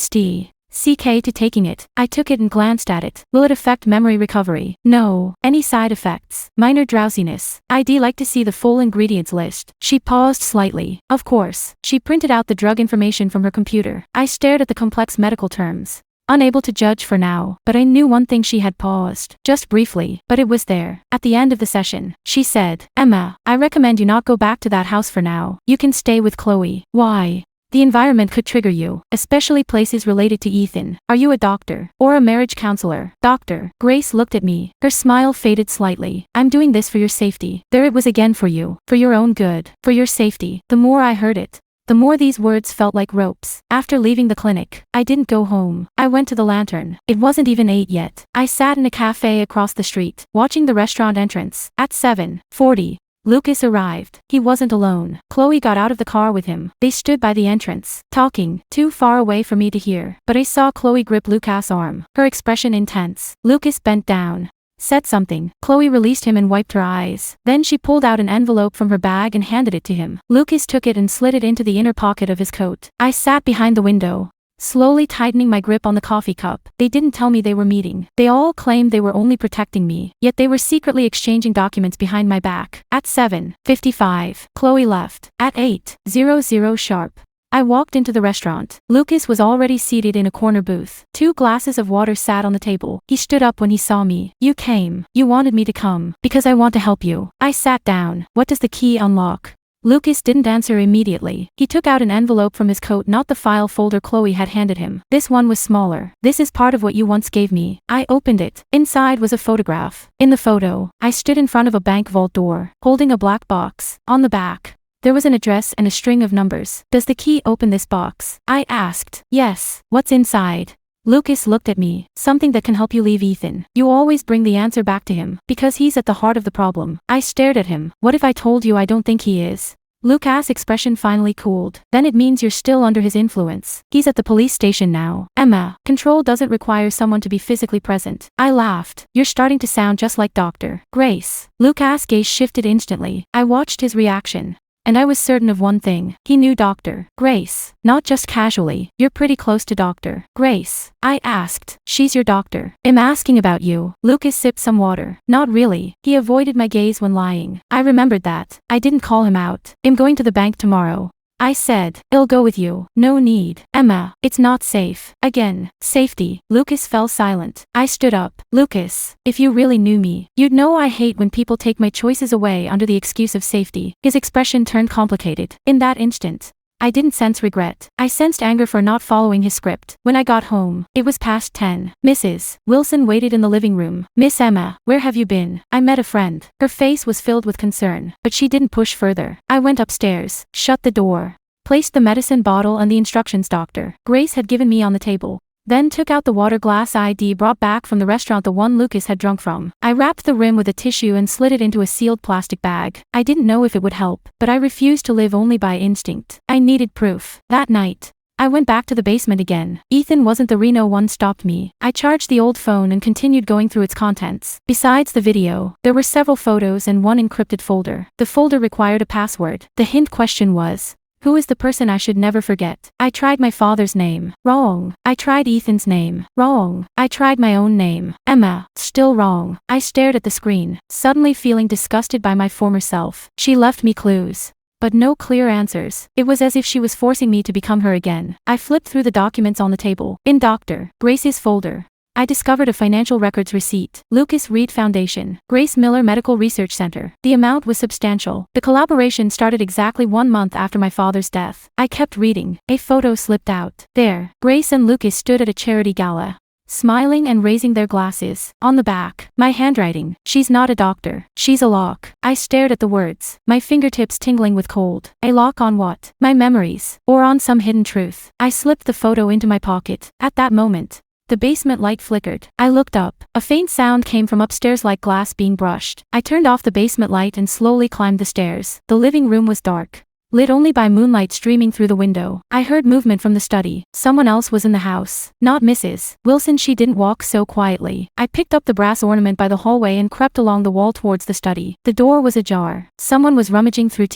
CK to taking it. I took it and glanced at it. Will it affect memory recovery? No. Any side effects? Minor drowsiness. I'd like to see the full ingredients list. She paused slightly. Of course. She printed out the drug information from her computer. I stared at the complex medical terms, unable to judge for now, but I knew one thing. She had paused, just briefly, but it was there. At the end of the session, she said, Emma, I recommend you not go back to that house for now. You can stay with Chloe. Why? The environment could trigger you, especially places related to Ethan. Are you a doctor? Or a marriage counselor? Dr. Grace looked at me. Her smile faded slightly. I'm doing this for your safety. There it was again, for you. For your own good. For your safety. The more I heard it, the more these words felt like ropes. After leaving the clinic, I didn't go home. I went to the Lantern. It wasn't even 8 yet. I sat in a cafe across the street, watching the restaurant entrance. At 7:40. Lucas arrived. He wasn't alone. Chloe got out of the car with him. They stood by the entrance, talking, too far away for me to hear. But I saw Chloe grip Lucas' arm, her expression intense. Lucas bent down, said something. Chloe released him and wiped her eyes. Then she pulled out an envelope from her bag and handed it to him. Lucas took it and slid it into the inner pocket of his coat. I sat behind the window, slowly tightening my grip on the coffee cup. They didn't tell me they were meeting. They all claimed they were only protecting me, yet they were secretly exchanging documents behind my back. At 7:55, Chloe left. At 8:00 sharp, I walked into the restaurant. Lucas was already seated in a corner booth. 2 glasses of water sat on the table. He stood up when he saw me. You came. You wanted me to come. Because I want to help you. I sat down. What does the key unlock? Lucas didn't answer immediately. He took out an envelope from his coat, not the file folder Chloe had handed him. This one was smaller. "This is part of what you once gave me." I opened it. Inside was a photograph. In the photo, I stood in front of a bank vault door, holding a black box. On the back, there was an address and a string of numbers. "Does the key open this box?" I asked. "Yes." "What's inside?" Lucas looked at me. "Something that can help you leave Ethan. You always bring the answer back to him, because he's at the heart of the problem." I stared at him. "What if I told you I don't think he is?" Lucas' expression finally cooled. "Then it means you're still under his influence. He's at the police station now." "Emma, control doesn't require someone to be physically present." I laughed. "You're starting to sound just like Dr. Grace." Lucas' gaze shifted instantly. I watched his reaction. And I was certain of one thing. He knew Dr. Grace. Not just casually. "You're pretty close to Dr. Grace." I asked. "She's your doctor." "I'm asking about you." Lucas sipped some water. "Not really." He avoided my gaze when lying. I remembered that. I didn't call him out. "I'm going to the bank tomorrow." I said. "I'll go with you." "No need. Emma, it's not safe." Again, safety. Lucas fell silent. I stood up. "Lucas, if you really knew me, you'd know I hate when people take my choices away under the excuse of safety." His expression turned complicated. In that instant, I didn't sense regret. I sensed anger for not following his script. When I got home, it was past 10. Mrs. Wilson waited in the living room. "Miss Emma, where have you been?" "I met a friend." Her face was filled with concern, but she didn't push further. I went upstairs, shut the door, placed the medicine bottle and the instructions Dr. Grace had given me on the table. Then took out the water glass I'd brought back from the restaurant, the one Lucas had drunk from. I wrapped the rim with a tissue and slid it into a sealed plastic bag. I didn't know if it would help, but I refused to live only by instinct. I needed proof. That night, I went back to the basement again. Ethan wasn't the Reno one stopped me. I charged the old phone and continued going through its contents. Besides the video, there were several photos and one encrypted folder. The folder required a password. The hint question was, who is the person I should never forget? I tried my father's name. Wrong. I tried Ethan's name. Wrong. I tried my own name. Emma. Still wrong. I stared at the screen, suddenly feeling disgusted by my former self. She left me clues, but no clear answers. It was as if she was forcing me to become her again. I flipped through the documents on the table. In Dr. Grace's folder, I discovered a financial records receipt. Lucas Reed Foundation, Grace Miller Medical Research Center. The amount was substantial. The collaboration started exactly 1 month after my father's death. I kept reading. A photo slipped out. There, Grace and Lucas stood at a charity gala, smiling and raising their glasses. On the back, my handwriting. "She's not a doctor. She's a lock." I stared at the words, my fingertips tingling with cold. A lock on what? My memories, or on some hidden truth? I slipped the photo into my pocket. At that moment, the basement light flickered. I looked up. A faint sound came from upstairs like glass being brushed. I turned off the basement light and slowly climbed the stairs. The living room was dark, lit only by moonlight streaming through the window. I heard movement from the study. Someone else was in the house. Not Mrs. Wilson. She didn't walk so quietly. I picked up the brass ornament by the hallway and crept along the wall towards the study. The door was ajar. Someone was rummaging through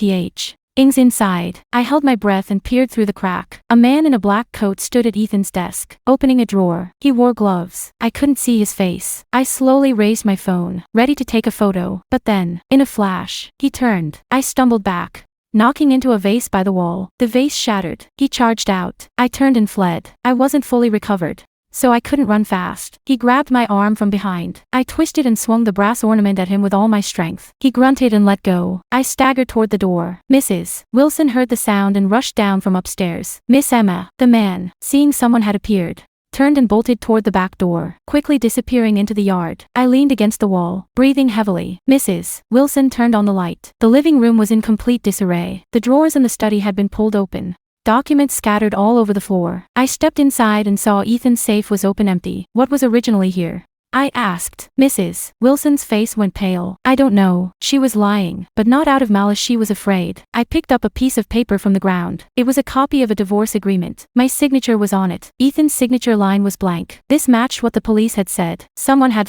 Ings inside. I held my breath and peered through the crack. A man in a black coat stood at Ethan's desk, opening a drawer. He wore gloves. I couldn't see his face. I slowly raised my phone, ready to take a photo, but then, in a flash, he turned. I stumbled back, knocking into a vase by the wall. The vase shattered. He charged out. I turned and fled. I wasn't fully recovered, so I couldn't run fast. He grabbed my arm from behind. I twisted and swung the brass ornament at him with all my strength. He grunted and let go. I staggered toward the door. Mrs. Wilson heard the sound and rushed down from upstairs. Miss Emma. The man, seeing someone had appeared, turned and bolted toward the back door, quickly disappearing into the yard. I leaned against the wall, breathing heavily. Mrs. Wilson turned on the light. The living room was in complete disarray. The drawers in the study had been pulled open, documents scattered all over the floor. I stepped inside and saw Ethan's safe was open, empty. What was originally here? I asked. Mrs. Wilson's face went pale. I don't know. She was lying, but not out of malice. She was afraid. I picked up a piece of paper from the ground. It was a copy of a divorce agreement. My signature was on it. Ethan's signature line was blank. This matched what the police had said. Someone had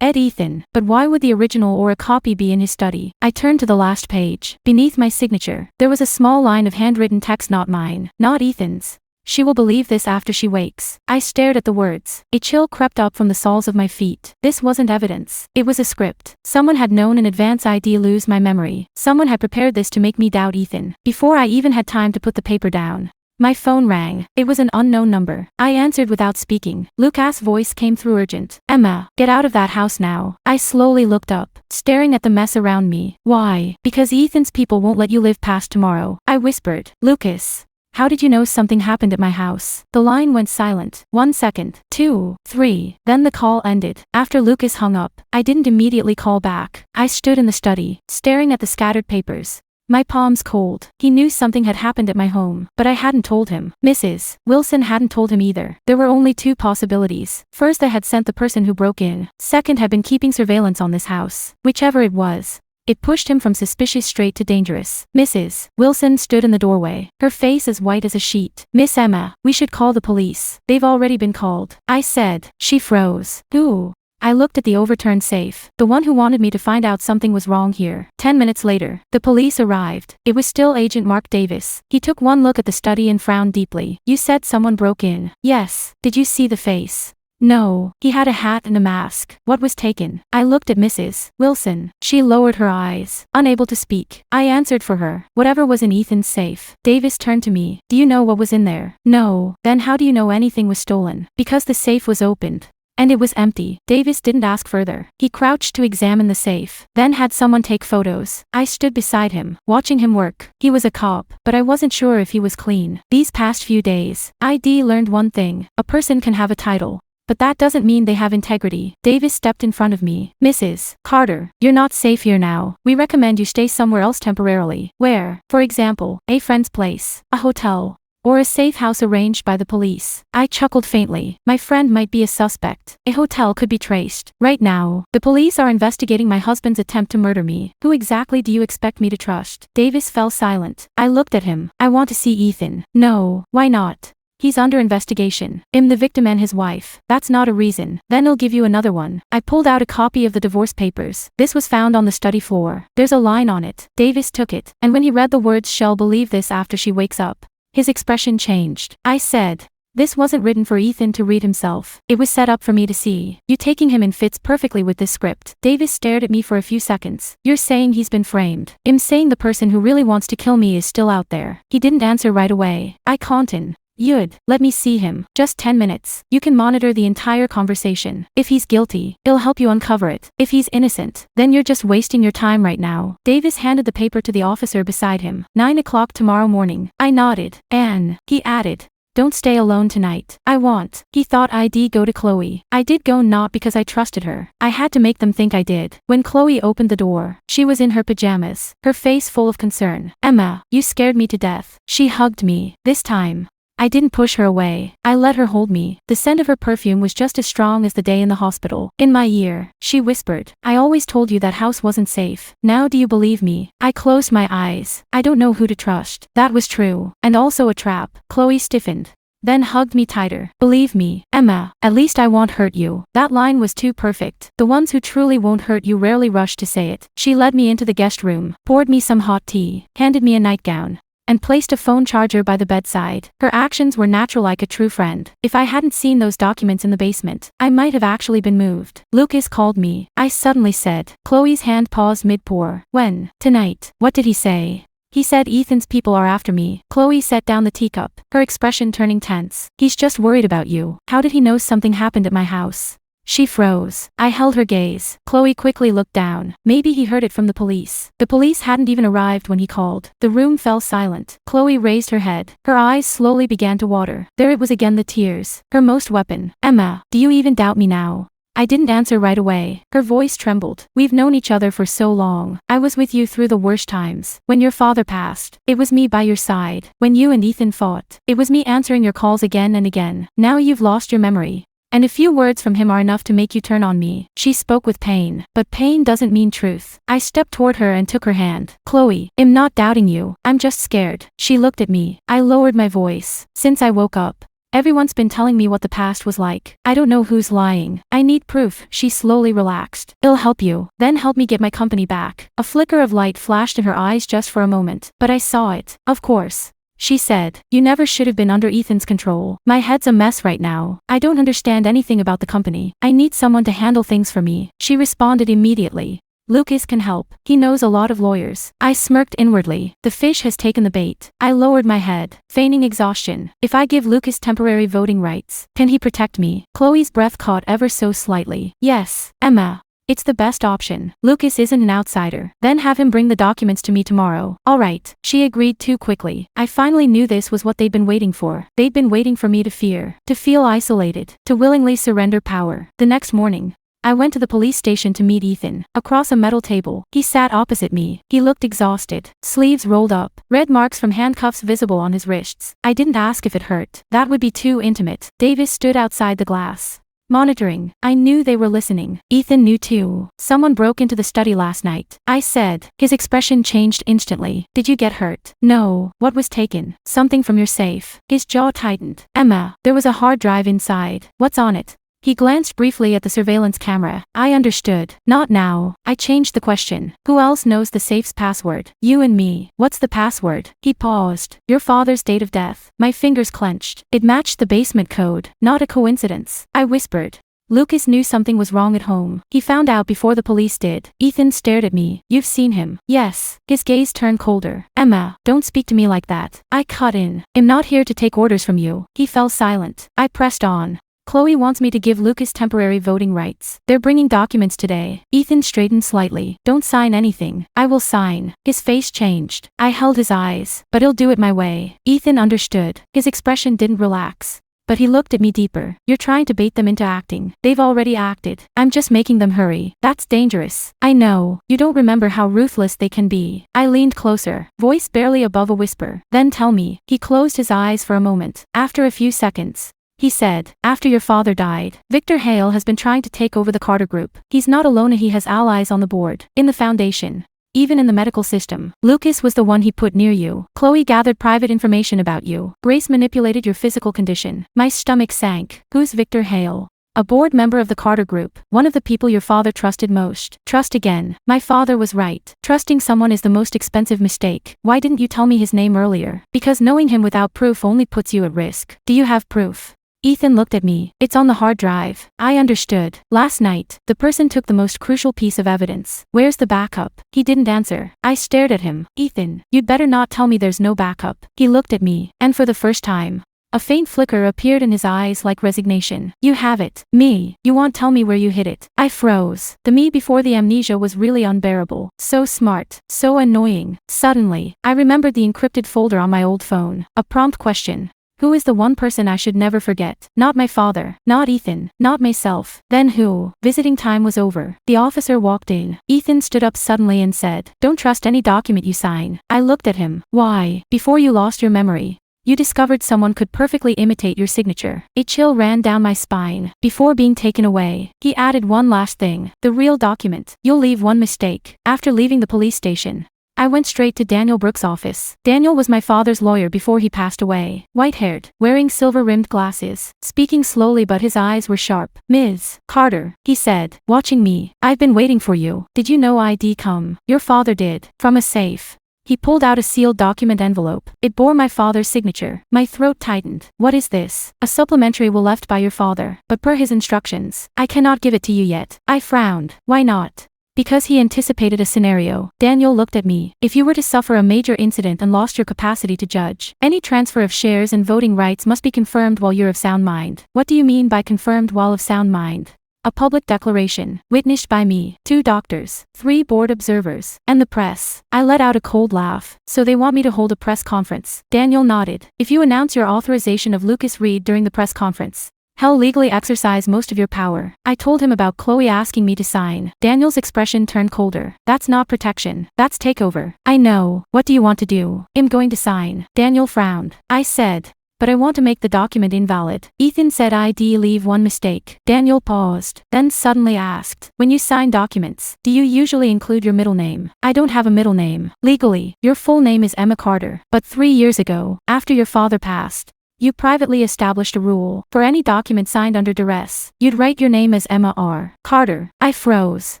Ed Ethan, but why would the original or a copy be in his study? I turned to the last page. Beneath my signature, there was a small line of handwritten text. Not mine, not Ethan's. She will believe this after she wakes. I stared at the words. A chill crept up from the soles of my feet. This wasn't evidence. It was a script. Someone had known in advance I'd lose my memory. Someone had prepared this to make me doubt Ethan, before I even had time to put the paper down. My phone rang. It was an unknown number. I answered without speaking. Lucas' voice came through urgent. Emma, get out of that house now. I slowly looked up, staring at the mess around me. Why? Because Ethan's people won't let you live past tomorrow. I whispered. Lucas. How did you know something happened at my house? The line went silent. 1 second. 2, 3. Then the call ended. After Lucas hung up, I didn't immediately call back. I stood in the study, staring at the scattered papers. My palms cold. He knew something had happened at my home, but I hadn't told him. Mrs. Wilson hadn't told him either. There were only 2 possibilities. First, I had sent the person who broke in. Second, had been keeping surveillance on this house. Whichever it was, it pushed him from suspicious straight to dangerous. Mrs. Wilson stood in the doorway, her face as white as a sheet. Miss Emma, we should call the police. They've already been called. I said. She froze. Who? I looked at the overturned safe, the one who wanted me to find out something was wrong here. 10 minutes later, the police arrived. It was still Agent Mark Davis. He took one look at the study and frowned deeply. You said someone broke in. Yes. Did you see the face? No. He had a hat and a mask. What was taken? I looked at Mrs. Wilson. She lowered her eyes, unable to speak. I answered for her. Whatever was in Ethan's safe. Davis turned to me. Do you know what was in there? No. Then how do you know anything was stolen? Because the safe was opened. And it was empty. Davis didn't ask further. He crouched to examine the safe, then had someone take photos. I stood beside him, watching him work. He was a cop, but I wasn't sure if he was clean. These past few days, ID learned one thing. A person can have a title, but that doesn't mean they have integrity. Davis stepped in front of me. Mrs. Carter, you're not safe here now. We recommend you stay somewhere else temporarily. Where? For example, a friend's place, a hotel, or a safe house arranged by the police. I chuckled faintly. My friend might be a suspect. A hotel could be traced. Right now, the police are investigating my husband's attempt to murder me. Who exactly do you expect me to trust? Davis fell silent. I looked at him. I want to see Ethan. No. Why not? He's under investigation. I'm the victim and his wife. That's not a reason. Then I'll give you another one. I pulled out a copy of the divorce papers. This was found on the study floor. There's a line on it. Davis took it, and when he read the words "shall believe this after she wakes up," his expression changed. I said, this wasn't written for Ethan to read himself. It was set up for me to see. You taking him in fits perfectly with this script. Davis stared at me for a few seconds. You're saying he's been framed. I'm saying the person who really wants to kill me is still out there. He didn't answer right away. I can't. You'd let me see him. Just 10 minutes. You can monitor the entire conversation. If he's guilty, it'll help you uncover it. If he's innocent, then you're just wasting your time right now. Davis handed the paper to the officer beside him. 9 o'clock tomorrow morning. I nodded. Anne, he added. Don't stay alone tonight. I want. He thought I'd go to Chloe. I did go, not because I trusted her. I had to make them think I did. When Chloe opened the door, she was in her pajamas, her face full of concern. Emma, you scared me to death. She hugged me. This time, I didn't push her away. I let her hold me. The scent of her perfume was just as strong as the day in the hospital. In my ear, she whispered, I always told you that house wasn't safe. Now do you believe me? I closed my eyes. I don't know who to trust. That was true. And also a trap. Chloe stiffened, then hugged me tighter. Believe me, Emma, at least I won't hurt you. That line was too perfect. The ones who truly won't hurt you rarely rush to say it. She led me into the guest room, poured me some hot tea, handed me a nightgown, and placed a phone charger by the bedside. Her actions were natural, like a true friend. If I hadn't seen those documents in the basement, I might have actually been moved. Lucas called me. I suddenly said. Chloe's hand paused mid-pour. When? Tonight. What did he say? He said Ethan's people are after me. Chloe set down the teacup, her expression turning tense. He's just worried about you. How did he know something happened at my house? She froze. I held her gaze. Chloe quickly looked down. Maybe he heard it from the police. The police hadn't even arrived when he called. The room fell silent. Chloe raised her head. Her eyes slowly began to water. There it was again, the tears. Her most weapon. Emma, do you even doubt me now? I didn't answer right away. Her voice trembled. We've known each other for so long. I was with you through the worst times. When your father passed, it was me by your side. When you and Ethan fought, it was me answering your calls again and again. Now you've lost your memory, and a few words from him are enough to make you turn on me. She spoke with pain, but pain doesn't mean truth. I stepped toward her and took her hand. Chloe, I'm not doubting you. I'm just scared. She looked at me. I lowered my voice. Since I woke up, everyone's been telling me what the past was like. I don't know who's lying. I need proof. She slowly relaxed. It'll help you. Then help me get my company back. A flicker of light flashed in her eyes just for a moment, but I saw it. Of course, she said. You never should have been under Ethan's control. My head's a mess right now. I don't understand anything about the company. I need someone to handle things for me. She responded immediately. Lucas can help. He knows a lot of lawyers. I smirked inwardly. The fish has taken the bait. I lowered my head, feigning exhaustion. If I give Lucas temporary voting rights, can he protect me? Chloe's breath caught ever so slightly. Yes, Emma. It's the best option. Lucas isn't an outsider. Then have him bring the documents to me tomorrow. All right. She agreed too quickly. I finally knew this was what they'd been waiting for. They'd been waiting for me to fear, to feel isolated, to willingly surrender power. The next morning, I went to the police station to meet Ethan. Across a metal table, he sat opposite me. He looked exhausted, sleeves rolled up, red marks from handcuffs visible on his wrists. I didn't ask if it hurt. That would be too intimate. Davis stood outside the glass, monitoring. I knew they were listening. Ethan knew too. Someone broke into the study last night, I said. His expression changed instantly. Did you get hurt? No. What was taken? Something from your safe. His jaw tightened. Emma, there was a hard drive inside. What's on it? He glanced briefly at the surveillance camera. I understood. Not now. I changed the question. Who else knows the safe's password? You and me. What's the password? He paused. Your father's date of death. My fingers clenched. It matched the basement code. Not a coincidence. I whispered. Lucas knew something was wrong at home. He found out before the police did. Ethan stared at me. You've seen him. Yes. His gaze turned colder. Emma, don't speak to me like that. I cut in. I'm not here to take orders from you. He fell silent. I pressed on. Chloe wants me to give Lucas temporary voting rights. They're bringing documents today. Ethan straightened slightly. Don't sign anything. I will sign. His face changed. I held his eyes. But he'll do it my way. Ethan understood. His expression didn't relax. But he looked at me deeper. You're trying to bait them into acting. They've already acted. I'm just making them hurry. That's dangerous. I know. You don't remember how ruthless they can be. I leaned closer, voice barely above a whisper. Then tell me. He closed his eyes for a moment. After a few seconds, he said, after your father died, Victor Hale has been trying to take over the Carter Group. He's not alone, he has allies on the board, in the foundation, even in the medical system. Lucas was the one he put near you. Chloe gathered private information about you. Grace manipulated your physical condition. My stomach sank. Who's Victor Hale? A board member of the Carter Group, one of the people your father trusted most. Trust again. My father was right. Trusting someone is the most expensive mistake. Why didn't you tell me his name earlier? Because knowing him without proof only puts you at risk. Do you have proof? Ethan looked at me. It's on the hard drive. I understood. Last night, the person took the most crucial piece of evidence. Where's the backup? He didn't answer. I stared at him. Ethan, you'd better not tell me there's no backup. He looked at me, and for the first time, a faint flicker appeared in his eyes like resignation. You have it. Me. You won't tell me where you hid it. I froze. The me before the amnesia was really unbearable. So smart. So annoying. Suddenly, I remembered the encrypted folder on my old phone. A prompt question. Who is the one person I should never forget? Not my father. Not Ethan. Not myself. Then who? Visiting time was over. The officer walked in. Ethan stood up suddenly and said, Don't trust any document you sign. I looked at him. Why? Before you lost your memory, you discovered someone could perfectly imitate your signature. A chill ran down my spine. Before being taken away, he added one last thing. The real document. You'll leave one mistake. After leaving the police station, I went straight to Daniel Brooks' office. Daniel was my father's lawyer before he passed away. White-haired, wearing silver-rimmed glasses, speaking slowly but his eyes were sharp. Ms. Carter, he said, watching me. I've been waiting for you. Did you know I'd come? Your father did. From a safe. He pulled out a sealed document envelope. It bore my father's signature. My throat tightened. What is this? A supplementary will left by your father, but per his instructions, I cannot give it to you yet. I frowned. Why not? Because he anticipated a scenario. Daniel looked at me. If you were to suffer a major incident and lost your capacity to judge, any transfer of shares and voting rights must be confirmed while you're of sound mind. What do you mean by confirmed while of sound mind? A public declaration, witnessed by me, 2 doctors, 3 board observers, and the press. I let out a cold laugh. So they want me to hold a press conference. Daniel nodded. If you announce your authorization of Lucas Reed during the press conference, he'll legally exercise most of your power. I told him about Chloe asking me to sign. Daniel's expression turned colder. That's not protection. That's takeover. I know. What do you want to do? I'm going to sign. Daniel frowned. I said, but I want to make the document invalid. Ethan said I'd leave one mistake. Daniel paused, then suddenly asked, when you sign documents, do you usually include your middle name? I don't have a middle name. Legally, your full name is Emma Carter. But 3 years ago, after your father passed, you privately established a rule. For any document signed under duress, you'd write your name as Emma R. Carter. I froze.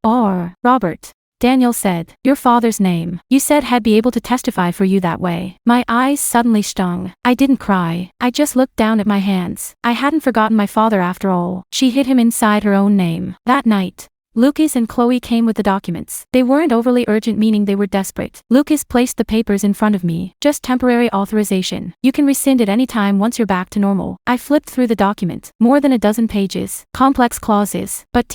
R. Robert. Daniel said, your father's name. You said he'd be able to testify for you that way. My eyes suddenly stung. I didn't cry. I just looked down at my hands. I hadn't forgotten my father after all. She hid him inside her own name. That night, Lucas and Chloe came with the documents. They weren't overly urgent, meaning they were desperate. Lucas placed the papers in front of me. Just temporary authorization. You can rescind at any time once you're back to normal. I flipped through the document. More than a dozen pages. Complex clauses. But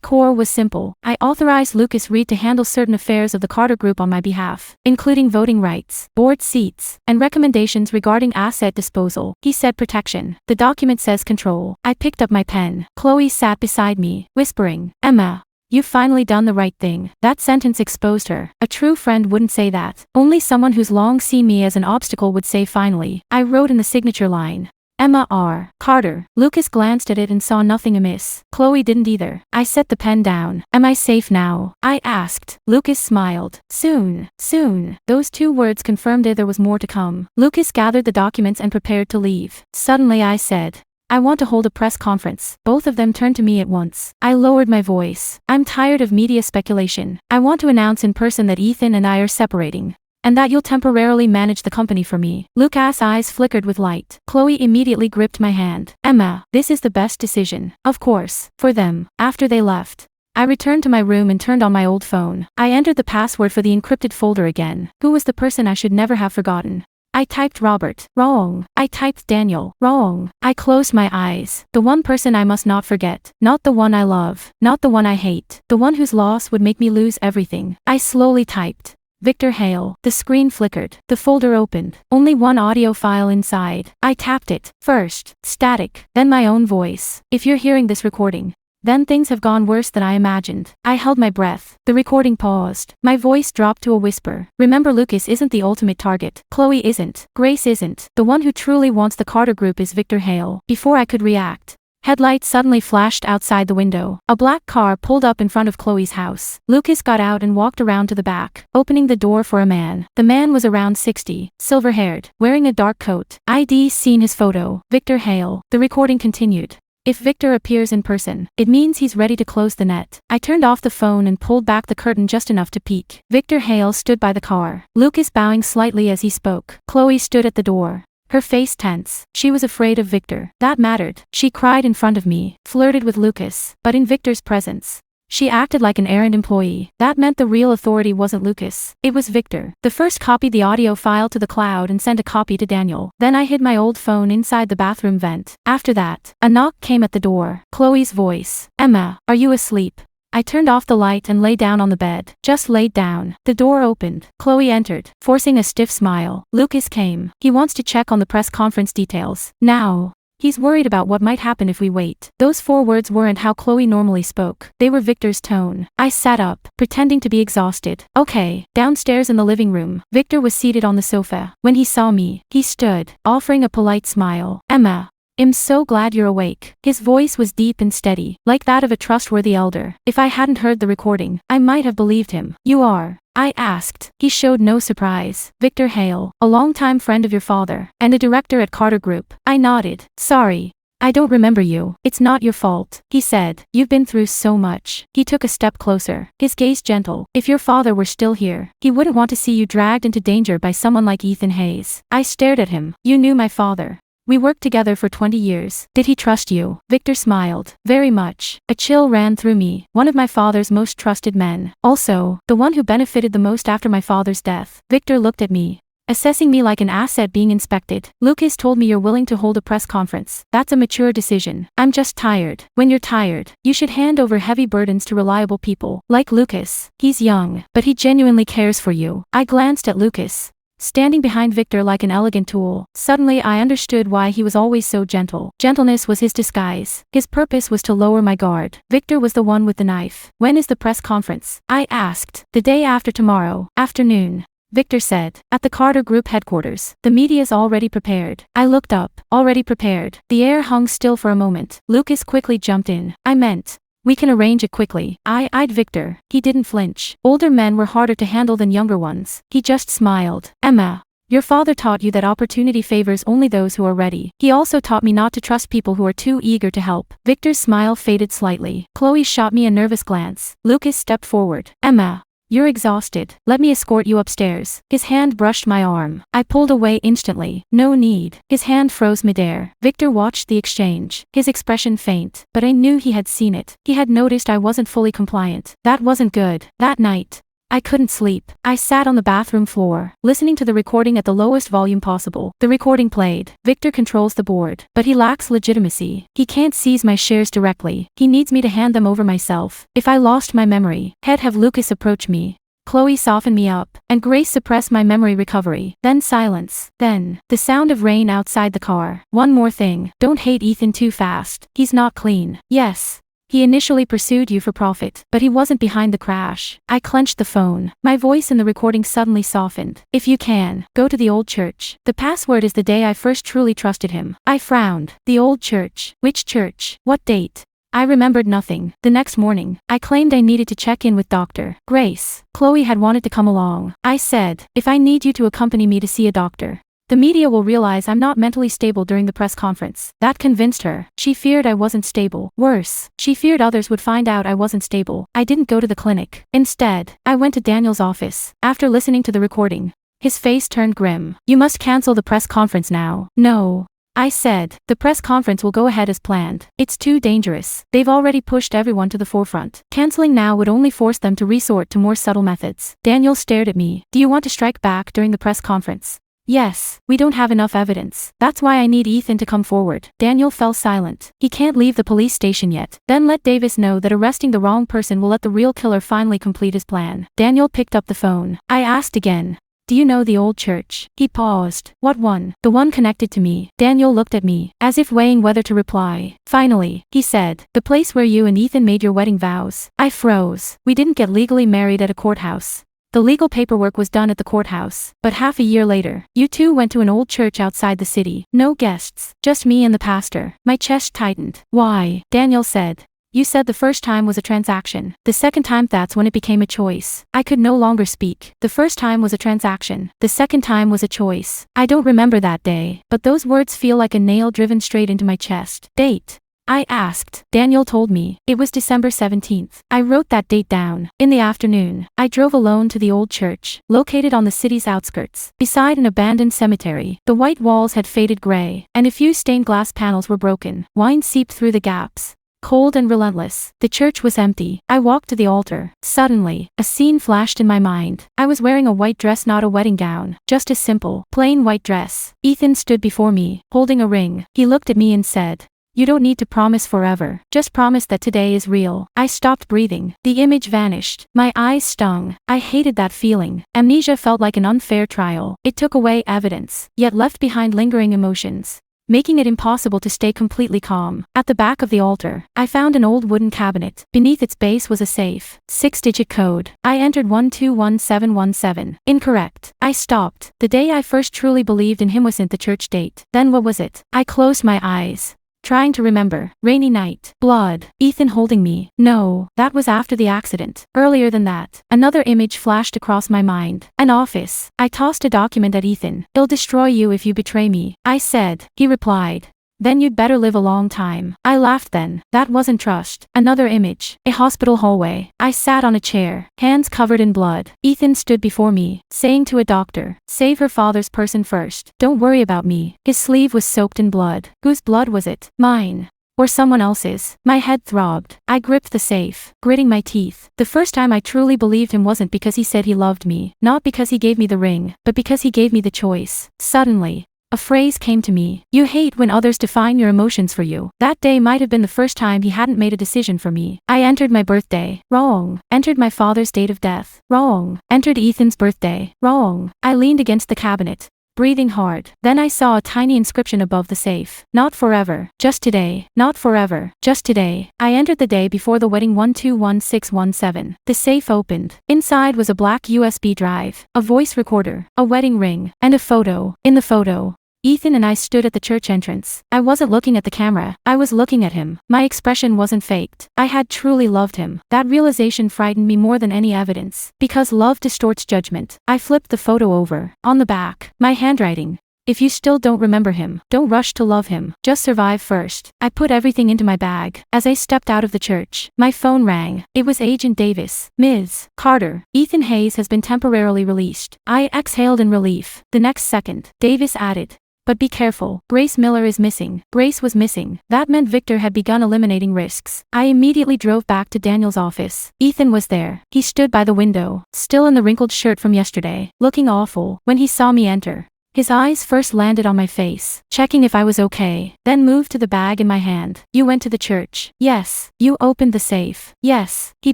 core was simple. I authorized Lucas Reed to handle certain affairs of the Carter Group on my behalf, including voting rights, board seats, and recommendations regarding asset disposal. He said protection. The document says control. I picked up my pen. Chloe sat beside me, whispering, "Emma, you've finally done the right thing." That sentence exposed her. A true friend wouldn't say that. Only someone who's long seen me as an obstacle would say finally. I wrote in the signature line, Emma R. Carter. Lucas glanced at it and saw nothing amiss. Chloe didn't either. I set the pen down. Am I safe now? I asked. Lucas smiled. Soon. Soon. Those two words confirmed there was more to come. Lucas gathered the documents and prepared to leave. Suddenly I said, I want to hold a press conference. Both of them turned to me at once. I lowered my voice. I'm tired of media speculation. I want to announce in person that Ethan and I are separating, and that you'll temporarily manage the company for me. Lucas' eyes flickered with light. Chloe immediately gripped my hand. Emma, this is the best decision. Of course. For them. After they left, I returned to my room and turned on my old phone. I entered the password for the encrypted folder again. Who was the person I should never have forgotten? I typed Robert. Wrong. I typed Daniel. Wrong. I closed my eyes. The one person I must not forget. Not the one I love. Not the one I hate. The one whose loss would make me lose everything. I slowly typed Victor Hale. The screen flickered. The folder opened. Only one audio file inside. I tapped it. First, static, then my own voice. If you're hearing this recording, then things have gone worse than I imagined. I held my breath. The recording paused. My voice dropped to a whisper. Remember, Lucas isn't the ultimate target. Chloe isn't. Grace isn't. The one who truly wants the Carter Group is Victor Hale. Before I could react, headlights suddenly flashed outside the window. A black car pulled up in front of Chloe's house. Lucas got out and walked around to the back, opening the door for a man. The man was around 60, silver-haired, wearing a dark coat. I'd seen his photo. Victor Hale. The recording continued. If Victor appears in person, it means he's ready to close the net. I turned off the phone and pulled back the curtain just enough to peek. Victor Hale stood by the car, Lucas bowing slightly as he spoke. Chloe stood at the door, her face tense. She was afraid of Victor. That mattered. She cried in front of me, flirted with Lucas, but in Victor's presence, she acted like an errand employee. That meant the real authority wasn't Lucas. It was Victor. The first copied the audio file to the cloud and sent a copy to Daniel. Then I hid my old phone inside the bathroom vent. After that, a knock came at the door. Chloe's voice. Emma, are you asleep? I turned off the light and lay down on the bed. Just laid down. The door opened. Chloe entered, forcing a stiff smile. Lucas came. He wants to check on the press conference details. Now. He's worried about what might happen if we wait. Those 4 words weren't how Chloe normally spoke. They were Victor's tone. I sat up, pretending to be exhausted. Okay. Downstairs in the living room, Victor was seated on the sofa. When he saw me, he stood, offering a polite smile. Emma, I'm so glad you're awake. His voice was deep and steady, like that of a trustworthy elder. If I hadn't heard the recording, I might have believed him. You are? I asked. He showed no surprise. Victor Hale, a longtime friend of your father, and a director at Carter Group. I nodded. Sorry, I don't remember you. It's not your fault, he said. You've been through so much. He took a step closer, his gaze gentle. If your father were still here, he wouldn't want to see you dragged into danger by someone like Ethan Hayes. I stared at him. You knew my father. We worked together for 20 years. Did he trust you? Victor smiled. Very much. A chill ran through me. One of my father's most trusted men. Also, the one who benefited the most after my father's death. Victor looked at me, assessing me like an asset being inspected. Lucas told me you're willing to hold a press conference. That's a mature decision. I'm just tired. When you're tired, you should hand over heavy burdens to reliable people. Like Lucas. He's young, but he genuinely cares for you. I glanced at Lucas, standing behind Victor like an elegant tool. Suddenly I understood why he was always so gentle. Gentleness was his disguise. His purpose was to lower my guard. Victor was the one with the knife. When is the press conference? I asked. The day after tomorrow, afternoon, Victor said. At the Carter Group headquarters. The media's already prepared. I looked up. Already prepared. The air hung still for a moment. Lucas quickly jumped in. I meant, we can arrange it quickly. I eyed Victor. He didn't flinch. Older men were harder to handle than younger ones. He just smiled. Emma, your father taught you that opportunity favors only those who are ready. He also taught me not to trust people who are too eager to help. Victor's smile faded slightly. Chloe shot me a nervous glance. Lucas stepped forward. Emma, You're exhausted. Let me escort you upstairs. His hand brushed my arm. I pulled away instantly. No need. His hand froze midair. Victor watched the exchange. His expression faint, but I knew he had seen it. He had noticed I wasn't fully compliant. That wasn't good. That night, I couldn't sleep. I sat on the bathroom floor, listening to the recording at the lowest volume possible. The recording played. Victor controls the board, but he lacks legitimacy. He can't seize my shares directly. He needs me to hand them over myself. If I lost my memory, he'd have Lucas approach me. Chloe softened me up, and Grace suppressed my memory recovery. Then silence. Then, the sound of rain outside the car. One more thing. Don't hate Ethan too fast. He's not clean. Yes. He initially pursued you for profit, but he wasn't behind the crash. I clenched the phone. My voice in the recording suddenly softened. If you can, go to the old church. The password is the day I first truly trusted him. I frowned. The old church. Which church? What date? I remembered nothing. The next morning, I claimed I needed to check in with Dr. Grace. Chloe had wanted to come along. I said, if I need you to accompany me to see a doctor, the media will realize I'm not mentally stable during the press conference. That convinced her. She feared I wasn't stable. Worse, she feared others would find out I wasn't stable. I didn't go to the clinic. Instead, I went to Daniel's office. After listening to the recording, his face turned grim. You must cancel the press conference now. No. I said, the press conference will go ahead as planned. It's too dangerous. They've already pushed everyone to the forefront. Canceling now would only force them to resort to more subtle methods. Daniel stared at me. Do you want to strike back during the press conference? Yes, we don't have enough evidence. That's why I need Ethan to come forward. Daniel fell silent. He can't leave the police station yet. Then let Davis know that arresting the wrong person will let the real killer finally complete his plan. Daniel picked up the phone. I asked again. Do you know the old church? He paused. What one? The one connected to me. Daniel looked at me, as if weighing whether to reply. Finally, he said, the place where you and Ethan made your wedding vows. I froze. We didn't get legally married at a courthouse. The legal paperwork was done at the courthouse, but half a year later, you two went to an old church outside the city. No guests, just me and the pastor. My chest tightened. Why? Daniel said. You said the first time was a transaction. The second time, that's when it became a choice. I could no longer speak. The first time was a transaction. The second time was a choice. I don't remember that day, but those words feel like a nail driven straight into my chest. Date? I asked. Daniel told me. It was December 17th. I wrote that date down. In the afternoon, I drove alone to the old church, located on the city's outskirts, beside an abandoned cemetery. The white walls had faded gray, and a few stained glass panels were broken. Wine seeped through the gaps. Cold and relentless, the church was empty. I walked to the altar. Suddenly, a scene flashed in my mind. I was wearing a white dress, not a wedding gown, just a simple, plain white dress. Ethan stood before me, holding a ring. He looked at me and said, you don't need to promise forever. Just promise that today is real. I stopped breathing. The image vanished. My eyes stung. I hated that feeling. Amnesia felt like an unfair trial. It took away evidence, yet left behind lingering emotions, making it impossible to stay completely calm. At the back of the altar, I found an old wooden cabinet. Beneath its base was a safe. 6-digit code. I entered 121717. Incorrect. I stopped. The day I first truly believed in him wasn't the church date. Then what was it? I closed my eyes, trying to remember. Rainy night. Blood. Ethan holding me. No, that was after the accident. Earlier than that, another image flashed across my mind. An office. I tossed a document at Ethan. It'll destroy you if you betray me, I said. He replied, then you'd better live a long time. I laughed then. That wasn't trust. Another image. A hospital hallway. I sat on a chair, hands covered in blood. Ethan stood before me, saying to a doctor, save her father's person first. Don't worry about me. His sleeve was soaked in blood. Whose blood was it? Mine. Or someone else's? My head throbbed. I gripped the safe, gritting my teeth. The first time I truly believed him wasn't because he said he loved me, not because he gave me the ring, but because he gave me the choice. Suddenly, a phrase came to me. You hate when others define your emotions for you. That day might have been the first time he hadn't made a decision for me. I entered my birthday. Wrong. Entered my father's date of death. Wrong. Entered Ethan's birthday. Wrong. I leaned against the cabinet, breathing hard. Then I saw a tiny inscription above the safe. Not forever. Just today. Not forever. Just today. I entered the day before the wedding 121617. The safe opened. Inside was a black USB drive, a voice recorder, a wedding ring, and a photo. In the photo, Ethan and I stood at the church entrance. I wasn't looking at the camera. I was looking at him. My expression wasn't faked. I had truly loved him. That realization frightened me more than any evidence. Because love distorts judgment. I flipped the photo over. On the back, my handwriting, If you still don't remember him, don't rush to love him. Just survive first. I put everything into my bag. As I stepped out of the church, my phone rang. It was Agent Davis. Ms. Carter, Ethan Hayes has been temporarily released. I exhaled in relief. The next second, Davis added, "But be careful, Grace Miller is missing." Grace was missing. That meant Victor had begun eliminating risks. I immediately drove back to Daniel's office. Ethan was there. He stood by the window, still in the wrinkled shirt from yesterday, looking awful. When he saw me enter, his eyes first landed on my face, checking if I was okay, then moved to the bag in my hand. "You went to the church?" "Yes." "You opened the safe?" "Yes." He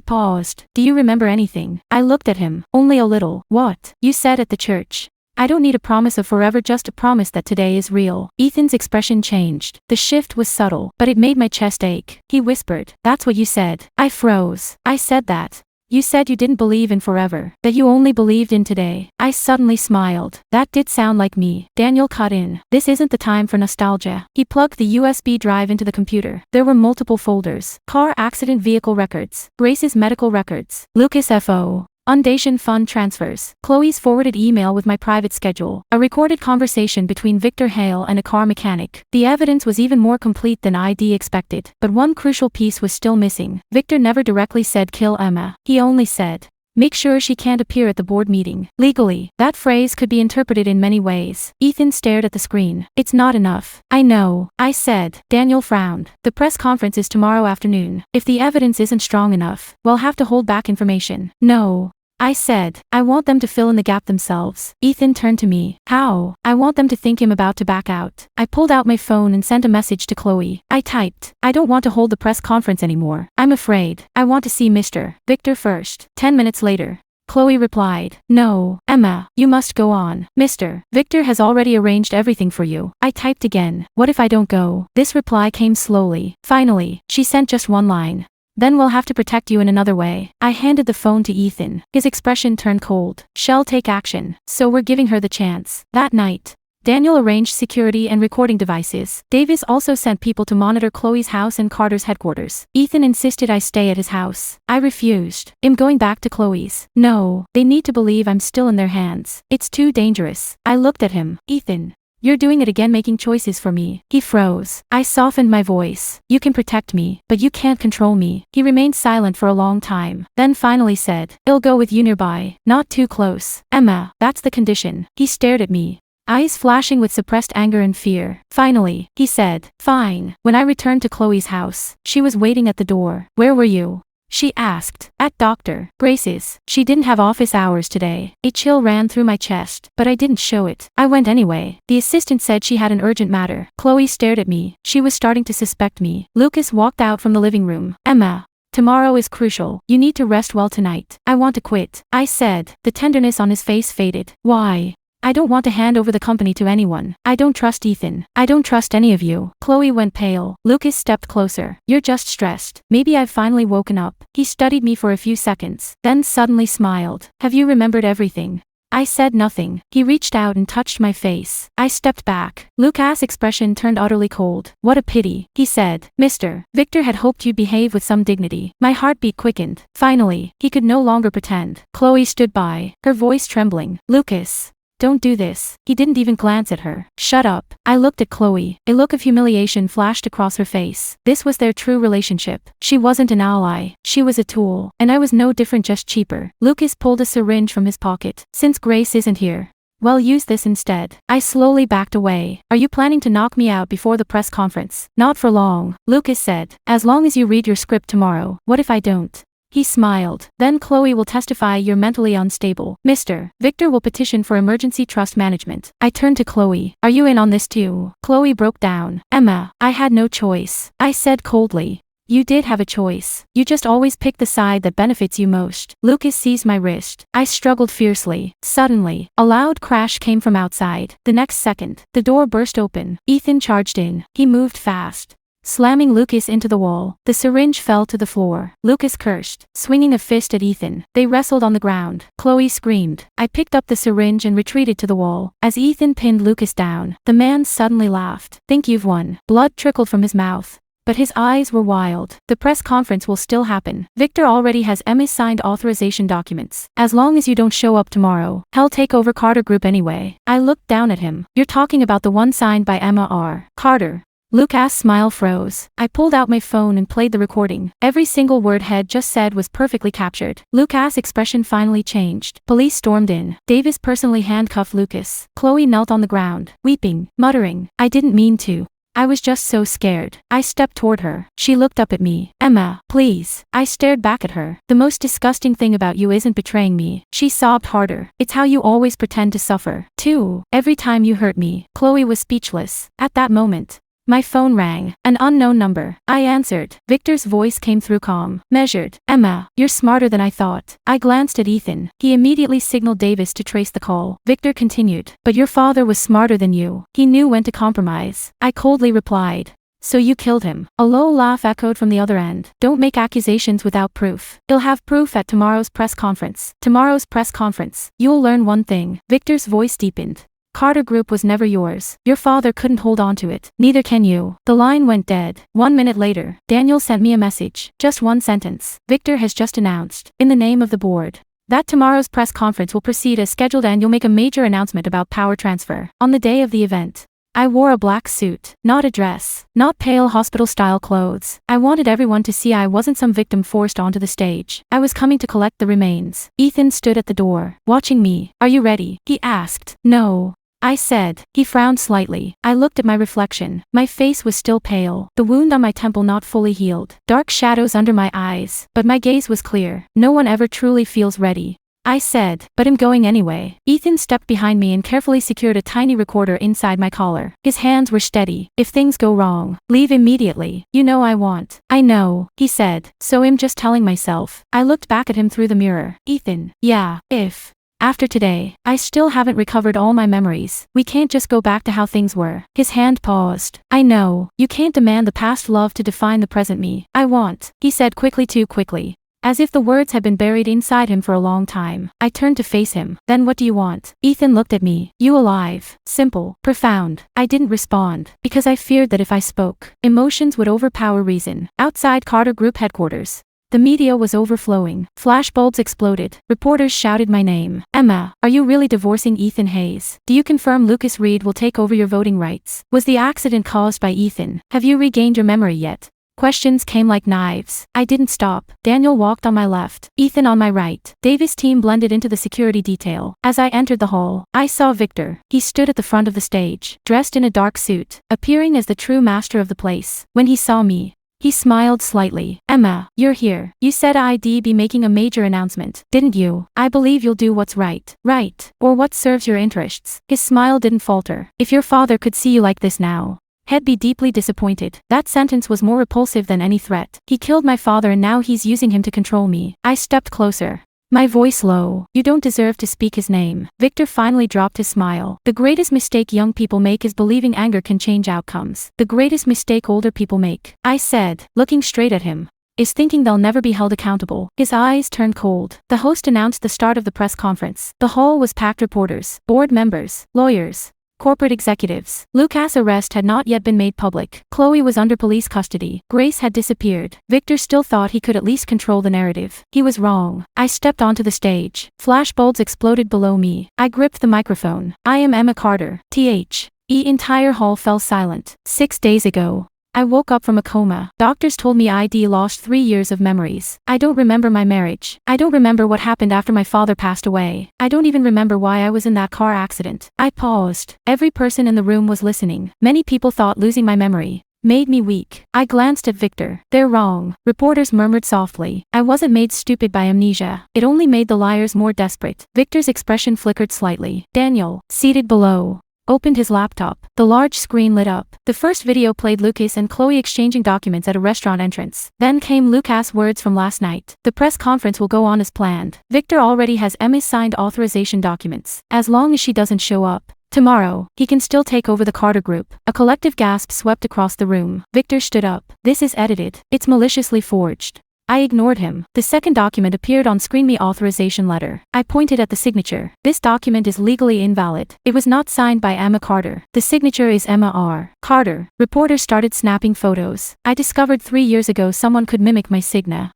paused. "Do you remember anything?" I looked at him. "Only a little." "What?" "You said at the church, 'I don't need a promise of forever, just a promise that today is real.'" Ethan's expression changed. The shift was subtle, but it made my chest ache. He whispered, "That's what you said." I froze. "I said that. You said you didn't believe in forever, that you only believed in today." I suddenly smiled. That did sound like me. Daniel cut in. "This isn't the time for nostalgia." He plugged the USB drive into the computer. There were multiple folders. Car accident vehicle records. Grace's medical records. Lucas F.O. Foundation fund transfers. Chloe's forwarded email with my private schedule. A recorded conversation between Victor Hale and a car mechanic. The evidence was even more complete than I'd expected. But one crucial piece was still missing. Victor never directly said kill Emma. He only said, "Make sure she can't appear at the board meeting." Legally, that phrase could be interpreted in many ways. Ethan stared at the screen. "It's not enough." "I know," I said. Daniel frowned. "The press conference is tomorrow afternoon. If the evidence isn't strong enough, we'll have to hold back information." "No," I said. "I want them to fill in the gap themselves." Ethan turned to me. "How?" "I want them to think I'm about to back out." I pulled out my phone and sent a message to Chloe. I typed, "I don't want to hold the press conference anymore. I'm afraid. I want to see Mr. Victor first." 10 minutes later, Chloe replied, "No, Emma, you must go on. Mr. Victor has already arranged everything for you." I typed again, "What if I don't go?" This reply came slowly. Finally, she sent just one line. "Then we'll have to protect you in another way." I handed the phone to Ethan. His expression turned cold. "Shall take action. So we're giving her the chance." That night, Daniel arranged security and recording devices. Davis also sent people to monitor Chloe's house and Carter's headquarters. Ethan insisted I stay at his house. I refused. "I'm going back to Chloe's." "No, they need to believe I'm still in their hands. It's too dangerous." I looked at him. "Ethan, you're doing it again, making choices for me." He froze. I softened my voice. "You can protect me, but you can't control me." He remained silent for a long time, then finally said, "I'll go with you nearby. Not too close. Emma, that's the condition." He stared at me, eyes flashing with suppressed anger and fear. Finally, he said, "Fine." When I returned to Chloe's house, she was waiting at the door. "Where were you?" she asked. "At Dr. Grace's." She didn't have office hours today. A chill ran through my chest, but I didn't show it. I went anyway. The assistant said she had an urgent matter. Chloe stared at me. She was starting to suspect me. Lucas walked out from the living room. "Emma, tomorrow is crucial. You need to rest well tonight." "I want to quit," I said. The tenderness on his face faded. "Why?" "I don't want to hand over the company to anyone. I don't trust Ethan. I don't trust any of you." Chloe went pale. Lucas stepped closer. "You're just stressed. Maybe I've finally woken up." He studied me for a few seconds, then suddenly smiled. "Have you remembered everything?" I said nothing. He reached out and touched my face. I stepped back. Lucas' expression turned utterly cold. "What a pity," he said. "Mr. Victor had hoped you'd behave with some dignity." My heartbeat quickened. Finally, he could no longer pretend. Chloe stood by, her voice trembling. "Lucas, don't do this." He didn't even glance at her. "Shut up." I looked at Chloe. A look of humiliation flashed across her face. This was their true relationship. She wasn't an ally. She was a tool. And I was no different, just cheaper. Lucas pulled a syringe from his pocket. "Since Grace isn't here, well, use this instead." I slowly backed away. "Are you planning to knock me out before the press conference?" "Not for long," Lucas said. "As long as you read your script tomorrow." "What if I don't?" He smiled. "Then Chloe will testify you're mentally unstable. Mr. Victor will petition for emergency trust management." I turned to Chloe. "Are you in on this too?" Chloe broke down. "Emma, I had no choice," I said coldly. "You did have a choice. You just always pick the side that benefits you most." Lucas seized my wrist. I struggled fiercely. Suddenly, a loud crash came from outside. The next second, the door burst open. Ethan charged in. He moved fast, slamming Lucas into the wall. The syringe fell to the floor. Lucas cursed, swinging a fist at Ethan. They wrestled on the ground. Chloe screamed. I picked up the syringe and retreated to the wall. As Ethan pinned Lucas down, the man suddenly laughed. "Think you've won." Blood trickled from his mouth. but his eyes were wild. The press conference will still happen. Victor already has Emma's signed authorization documents. As long as you don't show up tomorrow, he'll take over Carter Group anyway. I looked down at him. You're talking about the one signed by Emma R. Carter. Lucas' smile froze. I pulled out my phone and played the recording. Every single word Head just said was perfectly captured. Lucas' expression finally changed. Police stormed in. Davis personally handcuffed Lucas. Chloe knelt on the ground, weeping, muttering, "I didn't mean to. I was just so scared." I stepped toward her. She looked up at me. "Emma, please." I stared back at her. "The most disgusting thing about you isn't betraying me." She sobbed harder. "It's how you always pretend to suffer, too. Every time you hurt me." Chloe was speechless. At that moment, my phone rang. An unknown number. I answered. Victor's voice came through calm, measured. "Emma, you're smarter than I thought." I glanced at Ethan. He immediately signaled Davis to trace the call. Victor continued. "But your father was smarter than you. He knew when to compromise." I coldly replied. "So you killed him." A low laugh echoed from the other end. "Don't make accusations without proof. You'll have proof at tomorrow's press conference." Tomorrow's press conference. "You'll learn one thing." Victor's voice deepened. "Carter Group was never yours. Your father couldn't hold on to it. Neither can you." The line went dead. 1 minute later, Daniel sent me a message. Just one sentence. "Victor has just announced, in the name of the board, that tomorrow's press conference will proceed as scheduled and you'll make a major announcement about power transfer on the day of the event." I wore a black suit, not a dress, not pale hospital-style clothes. I wanted everyone to see I wasn't some victim forced onto the stage. I was coming to collect the remains. Ethan stood at the door, watching me. "Are you ready?" he asked. "No," I said. He frowned slightly. I looked at my reflection. My face was still pale, the wound on my temple not fully healed, dark shadows under my eyes, but my gaze was clear. No one ever truly feels ready, I said, "but I'm going anyway." Ethan stepped behind me and carefully secured a tiny recorder inside my collar. His hands were steady. "If things go wrong, leave immediately. You know I want." "I know," he said. "So I'm just telling myself." I looked back at him through the mirror. "Ethan, yeah, if after today, I still haven't recovered all my memories, we can't just go back to how things were." His hand paused. "I know, you can't demand the past love to define the present me. I want," he said quickly, too quickly, as if the words had been buried inside him for a long time. I turned to face him. "Then what do you want?" Ethan looked at me. "You alive." Simple, profound. I didn't respond, because I feared that if I spoke, emotions would overpower reason. Outside Carter Group headquarters, the media was overflowing. Flashbulbs exploded. Reporters shouted my name. "Emma, are you really divorcing Ethan Hayes? Do you confirm Lucas Reed will take over your voting rights? Was the accident caused by Ethan? Have you regained your memory yet?" Questions came like knives. I didn't stop. Daniel walked on my left, Ethan on my right. Davis' team blended into the security detail. As I entered the hall, I saw Victor. He stood at the front of the stage, dressed in a dark suit, appearing as the true master of the place. When he saw me, he smiled slightly. "Emma, you're here. You said I'd be making a major announcement, didn't you? I believe you'll do what's right. Right, or what serves your interests." His smile didn't falter. "If your father could see you like this now, he'd be deeply disappointed." That sentence was more repulsive than any threat. He killed my father and now he's using him to control me. I stepped closer, my voice low. "You don't deserve to speak his name." Victor finally dropped his smile. "The greatest mistake young people make is believing anger can change outcomes. The greatest mistake older people make," I said, looking straight at him, "is thinking they'll never be held accountable." His eyes turned cold. The host announced the start of the press conference. The hall was packed. Reporters, board members, lawyers, corporate executives. Lucas' arrest had not yet been made public. Chloe was under police custody. Grace had disappeared. Victor still thought he could at least control the narrative. He was wrong. I stepped onto the stage. Flashbulbs exploded below me. I gripped the microphone. "I am Emma Carter. The entire hall fell silent. 6 days ago, I woke up from a coma. Doctors told me I'd lost 3 years of memories. I don't remember my marriage. I don't remember what happened after my father passed away. I don't even remember why I was in that car accident." I paused. Every person in the room was listening. Many people thought losing my memory made me weak. I glanced at Victor. "They're wrong," reporters murmured softly. "I wasn't made stupid by amnesia. It only made the liars more desperate." Victor's expression flickered slightly. Daniel, seated below, opened his laptop. The large screen lit up. The first video played Lucas and Chloe exchanging documents at a restaurant entrance. Then came Lucas' words from last night. "The press conference will go on as planned. Victor already has Emma's signed authorization documents. As long as she doesn't show up tomorrow, he can still take over the Carter Group." A collective gasp swept across the room. Victor stood up. "This is edited. It's maliciously forged." I ignored him. The second document appeared on screen: me authorization letter. I pointed at the signature. This document is legally invalid. It was not signed by Emma Carter. The signature is Emma R. Carter. Reporters started snapping photos. I discovered 3 years ago someone could mimic my signature.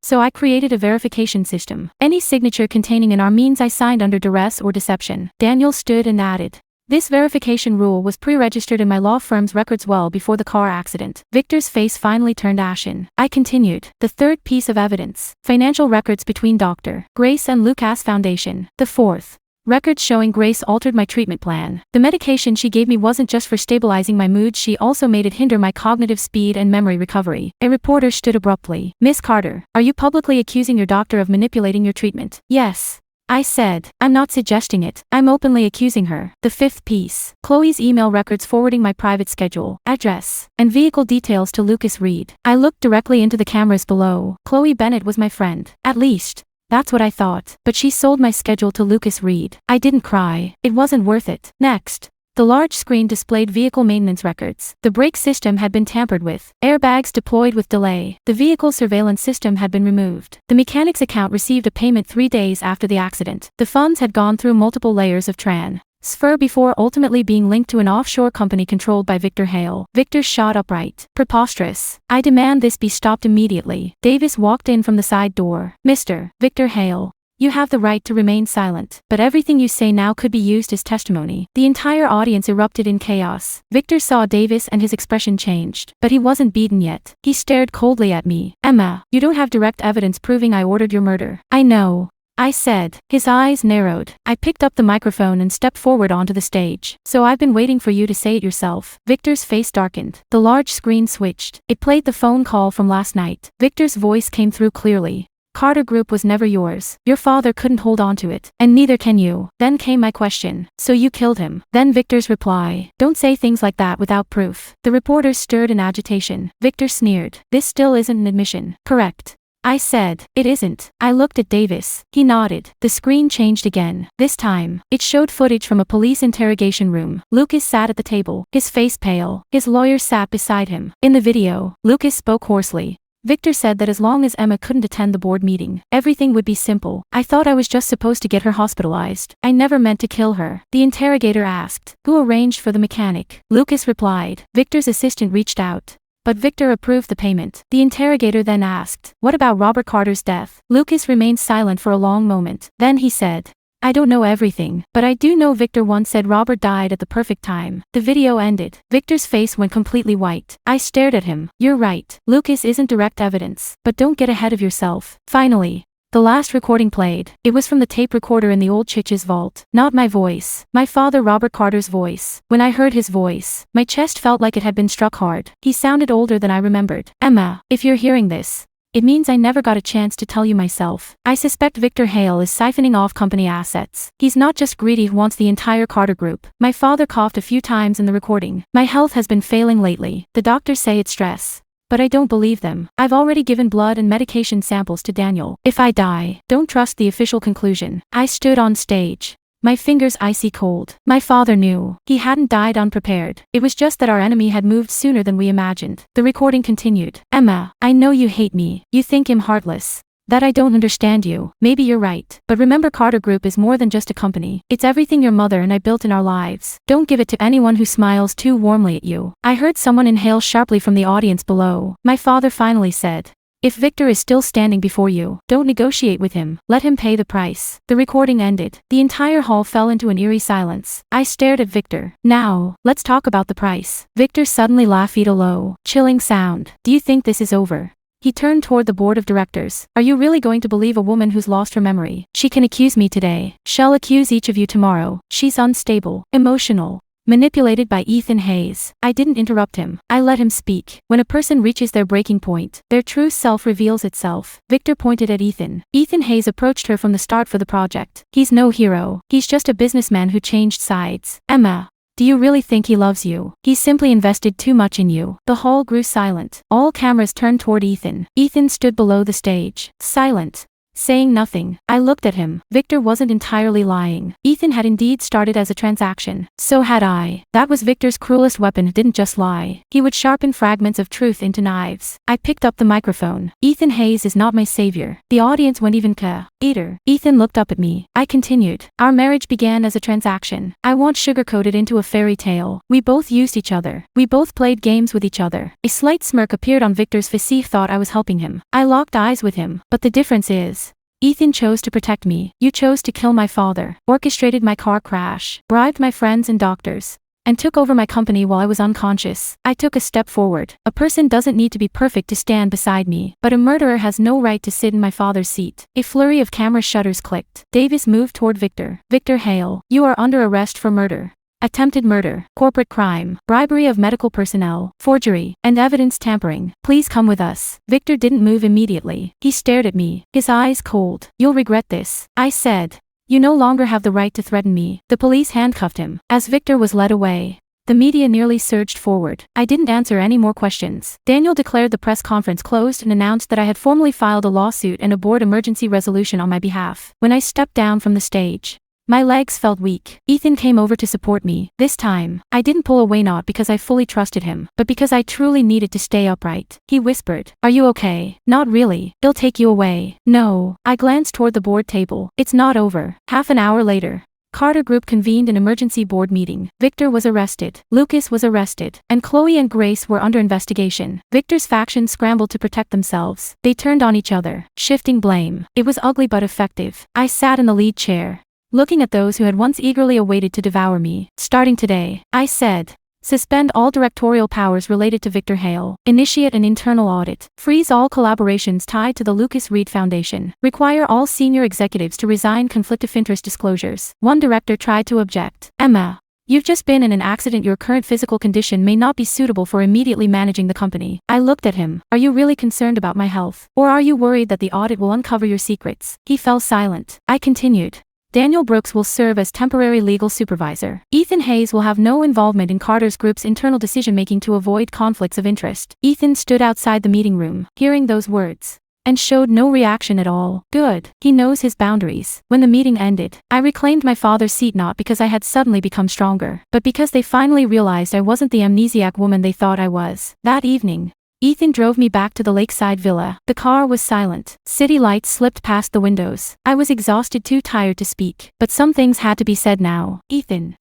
So I created a verification system. Any signature containing an R means I signed under duress or deception. Daniel stood and added. This verification rule was pre-registered in my law firm's records well before the car accident. Victor's face finally turned ashen. I continued. The third piece of evidence. Financial records between Dr. Grace and Lucas Foundation. The fourth. Records showing Grace altered my treatment plan. The medication she gave me wasn't just for stabilizing my mood, she also made it hinder my cognitive speed and memory recovery. A reporter stood abruptly. Miss Carter, are you publicly accusing your doctor of manipulating your treatment? Yes. I said. I'm not suggesting it. I'm openly accusing her. The fifth piece. Chloe's email records forwarding my private schedule, address, and vehicle details to Lucas Reed. I looked directly into the cameras below. Chloe Bennett was my friend. At least. That's what I thought. But she sold my schedule to Lucas Reed. I didn't cry. It wasn't worth it. Next. The large screen displayed vehicle maintenance records. The brake system had been tampered with. Airbags deployed with delay. The vehicle surveillance system had been removed. The mechanic's account received a payment 3 days after the accident. The funds had gone through multiple layers of transfer before ultimately being linked to an offshore company controlled by Victor Hale. Victor shot upright. Preposterous. I demand this be stopped immediately. Davis walked in from the side door. Mr. Victor Hale. You have the right to remain silent, but everything you say now could be used as testimony. The entire audience erupted in chaos. Victor saw Davis and his expression changed, but he wasn't beaten yet. He stared coldly at me. Emma, you don't have direct evidence proving I ordered your murder. I know. I said. His eyes narrowed. I picked up the microphone and stepped forward onto the stage. So I've been waiting for you to say it yourself. Victor's face darkened. The large screen switched. It played the phone call from last night. Victor's voice came through clearly. Carter Group was never yours. Your father couldn't hold on to it, and neither can you. Then came my question. So you killed him. Then Victor's reply. Don't say things like that without proof. The reporters stirred in agitation. Victor sneered. This still isn't an admission. Correct. I said. It isn't. I looked at Davis. He nodded. The screen changed again. This time, it showed footage from a police interrogation room. Lucas sat at the table, his face pale. His lawyer sat beside him. In the video, Lucas spoke hoarsely. Victor said that as long as Emma couldn't attend the board meeting, everything would be simple. I thought I was just supposed to get her hospitalized. I never meant to kill her. The interrogator asked, who arranged for the mechanic? Lucas replied. Victor's assistant reached out. But Victor approved the payment. The interrogator then asked, what about Robert Carter's death? Lucas remained silent for a long moment. Then he said, I don't know everything, but I do know Victor once said Robert died at the perfect time. The video ended. Victor's face went completely white. I stared at him. You're right. Lucas isn't direct evidence, but don't get ahead of yourself. Finally, the last recording played. It was from the tape recorder in the old Chich's vault. Not my voice. My father Robert Carter's voice. When I heard his voice, my chest felt like it had been struck hard. He sounded older than I remembered. Emma, if you're hearing this, it means I never got a chance to tell you myself. I suspect Victor Hale is siphoning off company assets. He's not just greedy who wants the entire Carter Group. My father coughed a few times in the recording. My health has been failing lately. The doctors say it's stress. But I don't believe them. I've already given blood and medication samples to Daniel. If I die, don't trust the official conclusion. I stood on stage. My fingers icy cold. My father knew. He hadn't died unprepared. It was just that our enemy had moved sooner than we imagined. The recording continued. Emma, I know you hate me. You think I'm heartless. That I don't understand you. Maybe you're right. But remember, Carter Group is more than just a company. It's everything your mother and I built in our lives. Don't give it to anyone who smiles too warmly at you. I heard someone inhale sharply from the audience below. My father finally said, if Victor is still standing before you, don't negotiate with him. Let him pay the price. The recording ended. The entire hall fell into an eerie silence. I stared at Victor. Now, let's talk about the price. Victor suddenly laughed a low, chilling sound. Do you think this is over? He turned toward the board of directors. Are you really going to believe a woman who's lost her memory? She can accuse me today. She'll accuse each of you tomorrow. She's unstable, emotional, manipulated by Ethan Hayes. I didn't interrupt him. I let him speak. When a person reaches their breaking point, their true self reveals itself. Victor pointed at Ethan. Ethan Hayes approached her from the start for the project. He's no hero. He's just a businessman who changed sides. Emma, do you really think he loves you? He simply invested too much in you. The hall grew silent. All cameras turned toward Ethan. Ethan stood below the stage, silent. Saying nothing, I looked at him. Victor wasn't entirely lying. Ethan had indeed started as a transaction. So had I. That was Victor's cruelest weapon. Didn't just lie. He would sharpen fragments of truth into knives. I picked up the microphone. Ethan Hayes is not my savior. The audience went even eater. Ethan looked up at me. I continued. Our marriage began as a transaction. I won't sugarcoat it into a fairy tale. We both used each other. We both played games with each other. A slight smirk appeared on Victor's face. Thought I was helping him. I locked eyes with him. But the difference is, Ethan chose to protect me. You chose to kill my father, orchestrated my car crash, bribed my friends and doctors, and took over my company while I was unconscious. I took a step forward. A person doesn't need to be perfect to stand beside me, but a murderer has no right to sit in my father's seat. A flurry of camera shutters clicked. Davis moved toward Victor. Victor Hale, you are under arrest for murder, attempted murder, corporate crime, bribery of medical personnel, forgery, and evidence tampering. Please come with us. Victor didn't move immediately. He stared at me, his eyes cold. You'll regret this, I said. You no longer have the right to threaten me. The police handcuffed him. As Victor was led away, the media nearly surged forward. I didn't answer any more questions. Daniel declared the press conference closed and announced that I had formally filed a lawsuit and a board emergency resolution on my behalf. When I stepped down from the stage, my legs felt weak. Ethan came over to support me. This time, I didn't pull away, not because I fully trusted him, but because I truly needed to stay upright. He whispered, "Are you okay?" "Not really. They'll take you away." "No." I glanced toward the board table. "It's not over." Half an hour later, Carter Group convened an emergency board meeting. Victor was arrested. Lucas was arrested. And Chloe and Grace were under investigation. Victor's faction scrambled to protect themselves. They turned on each other, shifting blame. It was ugly but effective. I sat in the lead chair, looking at those who had once eagerly awaited to devour me. Starting today, I said, suspend all directorial powers related to Victor Hale. Initiate an internal audit. Freeze all collaborations tied to the Lucas Reed Foundation. Require all senior executives to resign. Conflict of interest disclosures. One director tried to object. Emma, you've just been in an accident. Your current physical condition may not be suitable for immediately managing the company. I looked at him. Are you really concerned about my health? Or are you worried that the audit will uncover your secrets? He fell silent. I continued. Daniel Brooks will serve as temporary legal supervisor. Ethan Hayes will have no involvement in Carter's group's internal decision-making to avoid conflicts of interest. Ethan stood outside the meeting room, hearing those words, and showed no reaction at all. Good. He knows his boundaries. When the meeting ended, I reclaimed my father's seat, not because I had suddenly become stronger, but because they finally realized I wasn't the amnesiac woman they thought I was. That evening, Ethan drove me back to the lakeside villa. The car was silent. City lights slipped past the windows. I was exhausted, too tired to speak. But some things had to be said now. Ethan,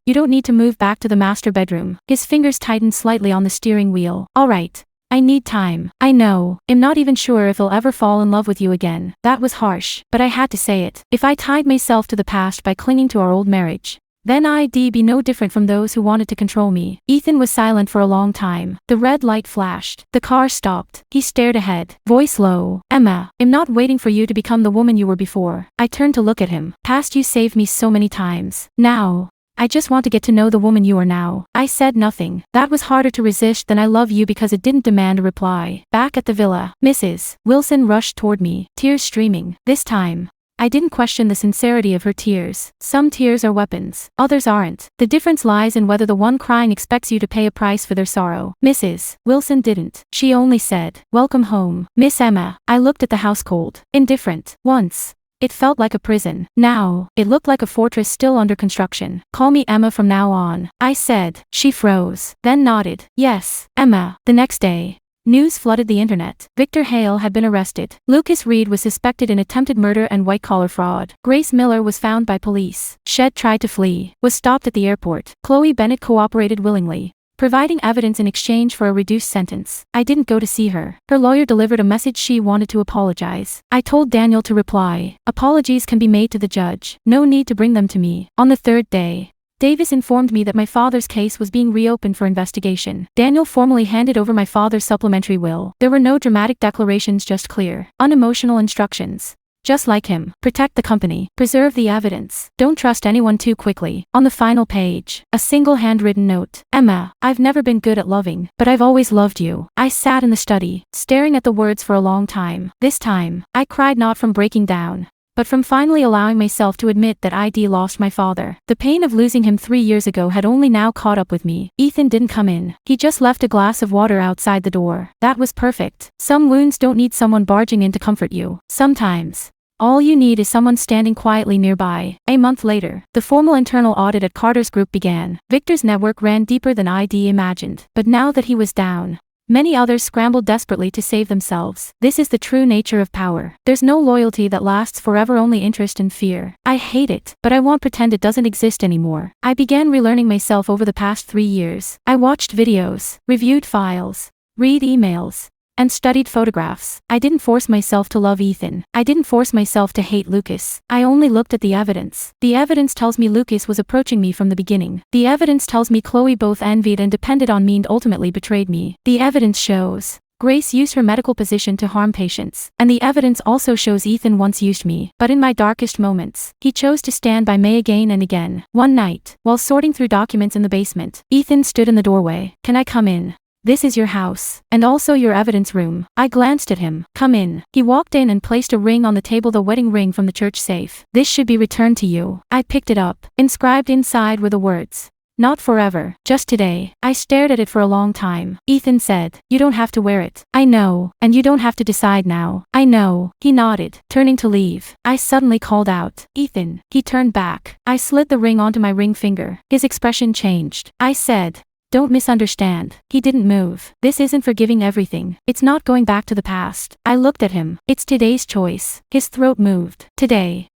you don't need to move back to the master bedroom. His fingers tightened slightly on the steering wheel. All right. I need time. I know. I'm not even sure if I'll ever fall in love with you again. That was harsh, but I had to say it. If I tied myself to the past by clinging to our old marriage, then I'd be no different from those who wanted to control me. Ethan was silent for a long time. The red light flashed. The car stopped. He stared ahead, voice low. Emma, I'm not waiting for you to become the woman you were before. I turned to look at him. Past you saved me so many times. Now, I just want to get to know the woman you are now. I said nothing. That was harder to resist than I love you because it didn't demand a reply. Back at the villa, Mrs. Wilson rushed toward me, tears streaming. This time, I didn't question the sincerity of her tears. Some tears are weapons, others aren't. The difference lies in whether the one crying expects you to pay a price for their sorrow. Mrs. Wilson didn't. She only said, "Welcome home, Miss Emma." I looked at the house cold, indifferent. Once, it felt like a prison. Now, it looked like a fortress still under construction. "Call me Emma from now on," I said. She froze, then nodded. "Yes, Emma." The next day, news flooded the internet. Victor Hale had been arrested. Lucas Reed was suspected in attempted murder and white-collar fraud. Grace Miller was found by police. Shed tried to flee, was stopped at the airport. Chloe Bennett cooperated willingly, providing evidence in exchange for a reduced sentence. I didn't go to see her. Her lawyer delivered a message. She wanted to apologize. I told Daniel to reply. Apologies can be made to the judge. No need to bring them to me. On the third day, Davis informed me that my father's case was being reopened for investigation. Daniel formally handed over my father's supplementary will. There were no dramatic declarations, just clear, unemotional instructions. Just like him, protect the company, preserve the evidence, don't trust anyone too quickly. On the final page, a single handwritten note. Emma, I've never been good at loving, but I've always loved you. I sat in the study, staring at the words for a long time. This time, I cried not from breaking down, but from finally allowing myself to admit that I'd lost my father. The pain of losing him 3 years ago had only now caught up with me. Ethan didn't come in. He just left a glass of water outside the door. That was perfect. Some wounds don't need someone barging in to comfort you. Sometimes, All you need is someone standing quietly nearby. A month later, the formal internal audit at Carter's group began. Victor's network ran deeper than ID imagined. But now that he was down, many others scrambled desperately to save themselves. This is the true nature of power. There's no loyalty that lasts forever, only interest and fear. I hate it, but I won't pretend it doesn't exist anymore. I began relearning myself over the past 3 years. I watched videos, reviewed files, read emails, and studied photographs. I didn't force myself to love Ethan. I didn't force myself to hate Lucas. I only looked at the evidence. The evidence tells me Lucas was approaching me from the beginning. The evidence tells me Chloe both envied and depended on me and ultimately betrayed me. The evidence shows Grace used her medical position to harm patients. And the evidence also shows Ethan once used me. But in my darkest moments, he chose to stand by me again and again. One night, while sorting through documents in the basement, Ethan stood in the doorway. "Can I come in? This is your house, and also your evidence room." I glanced at him. "Come in." He walked in and placed a ring on the table, the wedding ring from the church safe. "This should be returned to you." I picked it up. Inscribed inside were the words, "Not forever, just today." I stared at it for a long time. Ethan said, "You don't have to wear it." "I know, and you don't have to decide now." "I know." He nodded, turning to leave. I suddenly called out, "Ethan." He turned back. I slid the ring onto my ring finger. His expression changed. I said, "Don't misunderstand." He didn't move. "This isn't forgiving everything. It's not going back to the past." I looked at him. "It's today's choice." His throat moved. Today.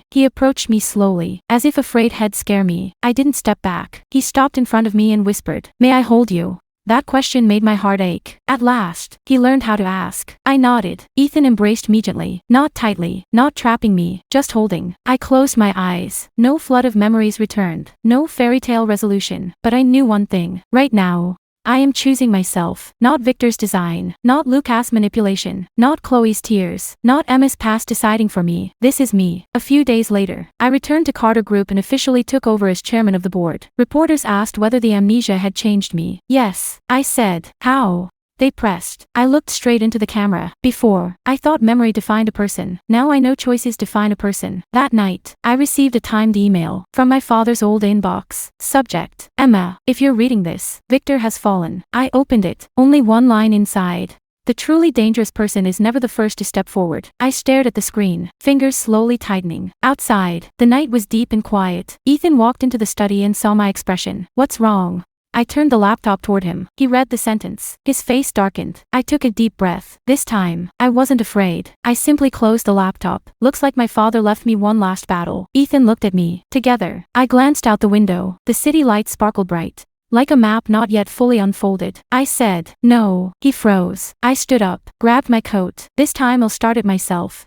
He approached me slowly, as if afraid he'd scare me. I didn't step back. He stopped in front of me and whispered, "May I hold you?" That question made my heart ache. At last, he learned how to ask. I nodded. Ethan embraced me gently, not tightly, not trapping me, just holding. I closed my eyes. No flood of memories returned. No fairy tale resolution. But I knew one thing. Right now, I am choosing myself, not Victor's design, not Lucas' manipulation, not Chloe's tears, not Emma's past deciding for me. This is me. A few days later, I returned to Carter Group and officially took over as chairman of the board. Reporters asked whether the amnesia had changed me. Yes, I said. How? They pressed. I looked straight into the camera. Before, I thought memory defined a person. Now I know choices define a person. That night, I received a timed email from my father's old inbox. Subject: Emma, if you're reading this, Victor has fallen. I opened it. Only one line inside. The truly dangerous person is never the first to step forward. I stared at the screen, fingers slowly tightening. Outside, the night was deep and quiet. Ethan walked into the study and saw my expression. "What's wrong?" I turned the laptop toward him. He read the sentence. His face darkened. I took a deep breath. This time, I wasn't afraid. I simply closed the laptop. "Looks like my father left me one last battle." Ethan looked at me. Together, I glanced out the window. The city lights sparkled bright, like a map not yet fully unfolded. I said, "No." He froze. I stood up, grabbed my coat. "This time I'll start it myself."